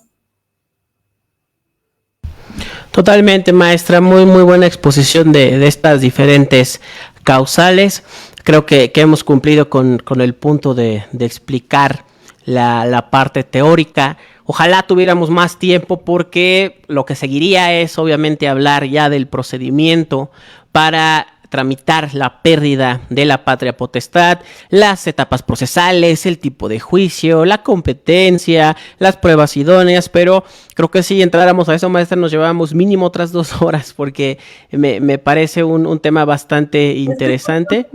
Totalmente, maestra, muy muy buena exposición de estas diferentes causales. Creo que hemos cumplido con el punto de explicar la parte teórica. Ojalá tuviéramos más tiempo porque lo que seguiría es obviamente hablar ya del procedimiento para tramitar la pérdida de la patria potestad, las etapas procesales, el tipo de juicio, la competencia, las pruebas idóneas, pero creo que si entráramos a eso, maestra, nos llevamos mínimo otras 2 horas porque me parece un tema bastante interesante.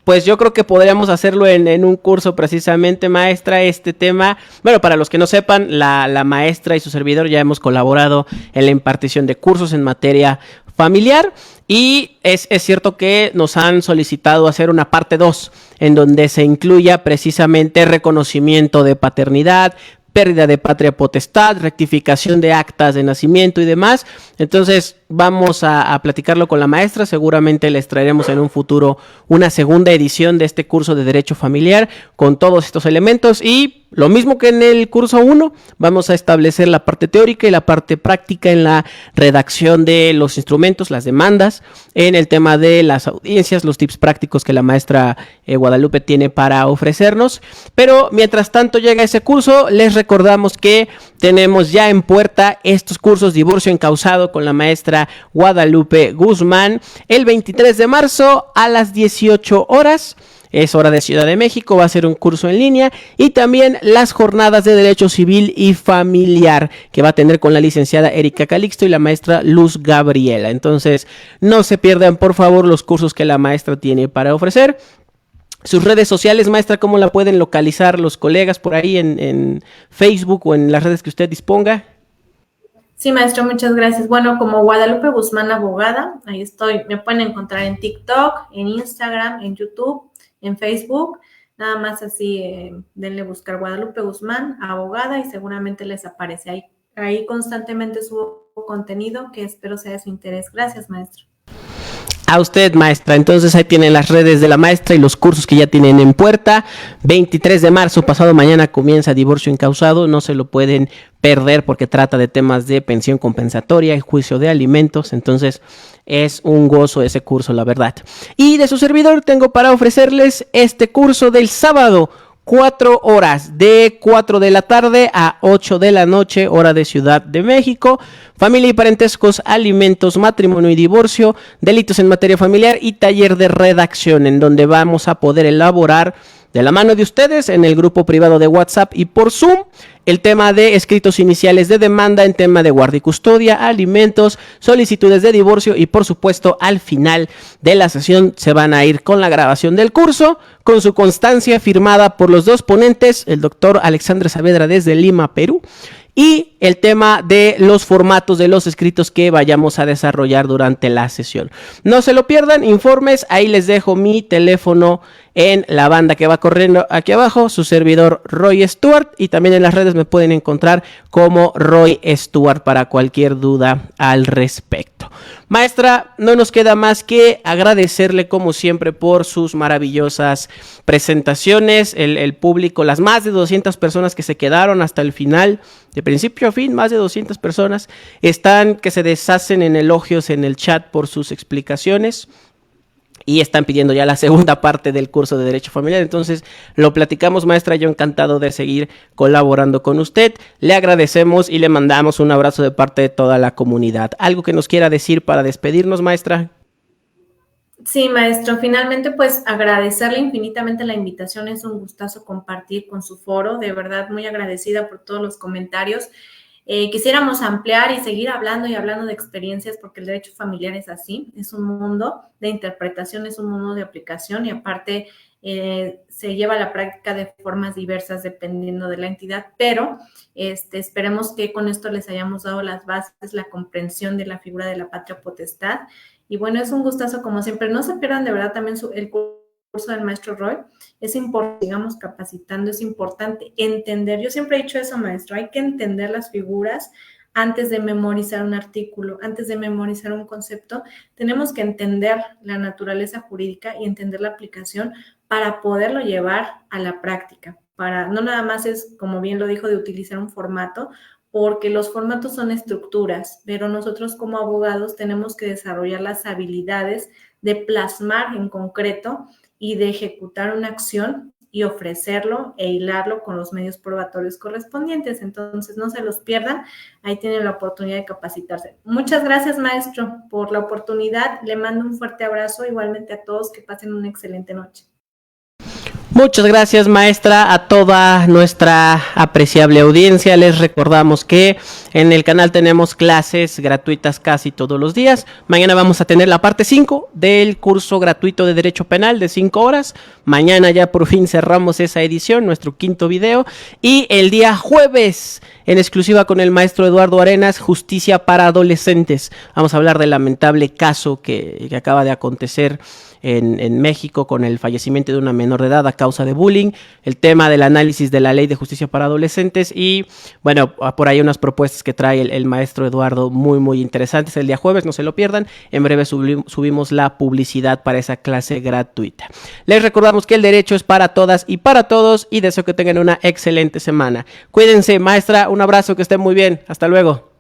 Pues yo creo que podríamos hacerlo en un curso precisamente, maestra, este tema. Bueno, para los que no sepan, la maestra y su servidor ya hemos colaborado en la impartición de cursos en materia familiar y es cierto que nos han solicitado hacer una parte 2 en donde se incluya precisamente reconocimiento de paternidad, pérdida de patria potestad, rectificación de actas de nacimiento y demás. Entonces vamos a platicarlo con la maestra, seguramente les traeremos en un futuro una segunda edición de este curso de Derecho Familiar con todos estos elementos y lo mismo que en el curso 1, vamos a establecer la parte teórica y la parte práctica en la redacción de los instrumentos, las demandas, en el tema de las audiencias, los tips prácticos que la maestra Guadalupe tiene para ofrecernos. Pero mientras tanto llega ese curso, les recordamos que tenemos ya en puerta estos cursos Divorcio Encausado con la maestra Guadalupe Guzmán el 23 de marzo a las 18 horas. Es hora de Ciudad de México, va a ser un curso en línea y también las jornadas de Derecho Civil y Familiar que va a tener con la licenciada Erika Calixto y la maestra Luz Gabriela. Entonces, no se pierdan por favor los cursos que la maestra tiene para ofrecer. Sus redes sociales, maestra, ¿cómo la pueden localizar los colegas por ahí en Facebook o en las redes que usted disponga? Sí, maestro, muchas gracias. Bueno, como Guadalupe Guzmán Abogada, ahí estoy. Me pueden encontrar en TikTok, en Instagram, en YouTube, en Facebook. Nada más así, denle buscar Guadalupe Guzmán, abogada, y seguramente les aparece ahí. Ahí constantemente subo contenido que espero sea de su interés. Gracias, maestro. A usted, maestra. Entonces ahí tienen las redes de la maestra y los cursos que ya tienen en puerta. 23 de marzo, pasado mañana, comienza Divorcio Encausado. No se lo pueden perder porque trata de temas de pensión compensatoria y juicio de alimentos. Entonces es un gozo ese curso, la verdad. Y de su servidor tengo para ofrecerles este curso del sábado. 4 horas, de 4 de la tarde a 8 de la noche, hora de Ciudad de México. Familia y parentescos, alimentos, matrimonio y divorcio, delitos en materia familiar y taller de redacción, en donde vamos a poder elaborar de la mano de ustedes en el grupo privado de WhatsApp y por Zoom el tema de escritos iniciales de demanda en tema de guardia y custodia, alimentos, solicitudes de divorcio y por supuesto al final de la sesión se van a ir con la grabación del curso, con su constancia firmada por los dos ponentes, el doctor Alexandre Saavedra desde Lima, Perú, y el tema de los formatos de los escritos que vayamos a desarrollar durante la sesión. No se lo pierdan, informes, ahí les dejo mi teléfono en la banda que va corriendo aquí abajo, su servidor Roy Stewart, y también en las redes me pueden encontrar como Roy Stewart para cualquier duda al respecto. Maestra, no nos queda más que agradecerle como siempre por sus maravillosas presentaciones, el público, las más de 200 personas que se quedaron hasta el final, de principio a fin, más de 200 personas están que se deshacen en elogios en el chat por sus explicaciones. Y están pidiendo ya la segunda parte del curso de Derecho Familiar. Entonces lo platicamos, maestra. Yo encantado de seguir colaborando con usted. Le agradecemos y le mandamos un abrazo de parte de toda la comunidad. ¿Algo que nos quiera decir para despedirnos, maestra? Sí, maestro. Finalmente, pues agradecerle infinitamente la invitación. Es un gustazo compartir con su foro. De verdad, muy agradecida por todos los comentarios. Quisiéramos ampliar y seguir hablando y hablando de experiencias porque el derecho familiar es así, es un mundo de interpretación, es un mundo de aplicación y aparte se lleva a la práctica de formas diversas dependiendo de la entidad, pero esperemos que con esto les hayamos dado las bases, la comprensión de la figura de la patria potestad. Y bueno, es un gustazo como siempre. No se pierdan de verdad también el curso del maestro Roy. Es importante, sigamos capacitando, es importante entender. Yo siempre he dicho eso, maestro, hay que entender las figuras antes de memorizar un artículo, antes de memorizar un concepto. Tenemos que entender la naturaleza jurídica y entender la aplicación para poderlo llevar a la práctica. No nada más es, como bien lo dijo, de utilizar un formato, porque los formatos son estructuras, pero nosotros como abogados tenemos que desarrollar las habilidades de plasmar en concreto y de ejecutar una acción y ofrecerlo e hilarlo con los medios probatorios correspondientes. Entonces, no se los pierdan. Ahí tienen la oportunidad de capacitarse. Muchas gracias, maestro, por la oportunidad. Le mando un fuerte abrazo. Igualmente a todos, que pasen una excelente noche. Muchas gracias, maestra, a toda nuestra apreciable audiencia. Les recordamos que en el canal tenemos clases gratuitas casi todos los días. Mañana vamos a tener la parte 5 del curso gratuito de Derecho Penal de 5 horas. Mañana ya por fin cerramos esa edición, nuestro quinto video. Y el día jueves, en exclusiva con el maestro Eduardo Arenas, Justicia para Adolescentes. Vamos a hablar del lamentable caso que acaba de acontecer en México con el fallecimiento de una menor de edad a causa de bullying, el tema del análisis de la ley de justicia para adolescentes y bueno, por ahí unas propuestas que trae el maestro Eduardo muy interesantes el día jueves, no se lo pierdan. En breve subimos la publicidad para esa clase gratuita. Les recordamos que el derecho es para todas y para todos y deseo que tengan una excelente semana. Cuídense, maestra, un abrazo, que estén muy bien, hasta luego.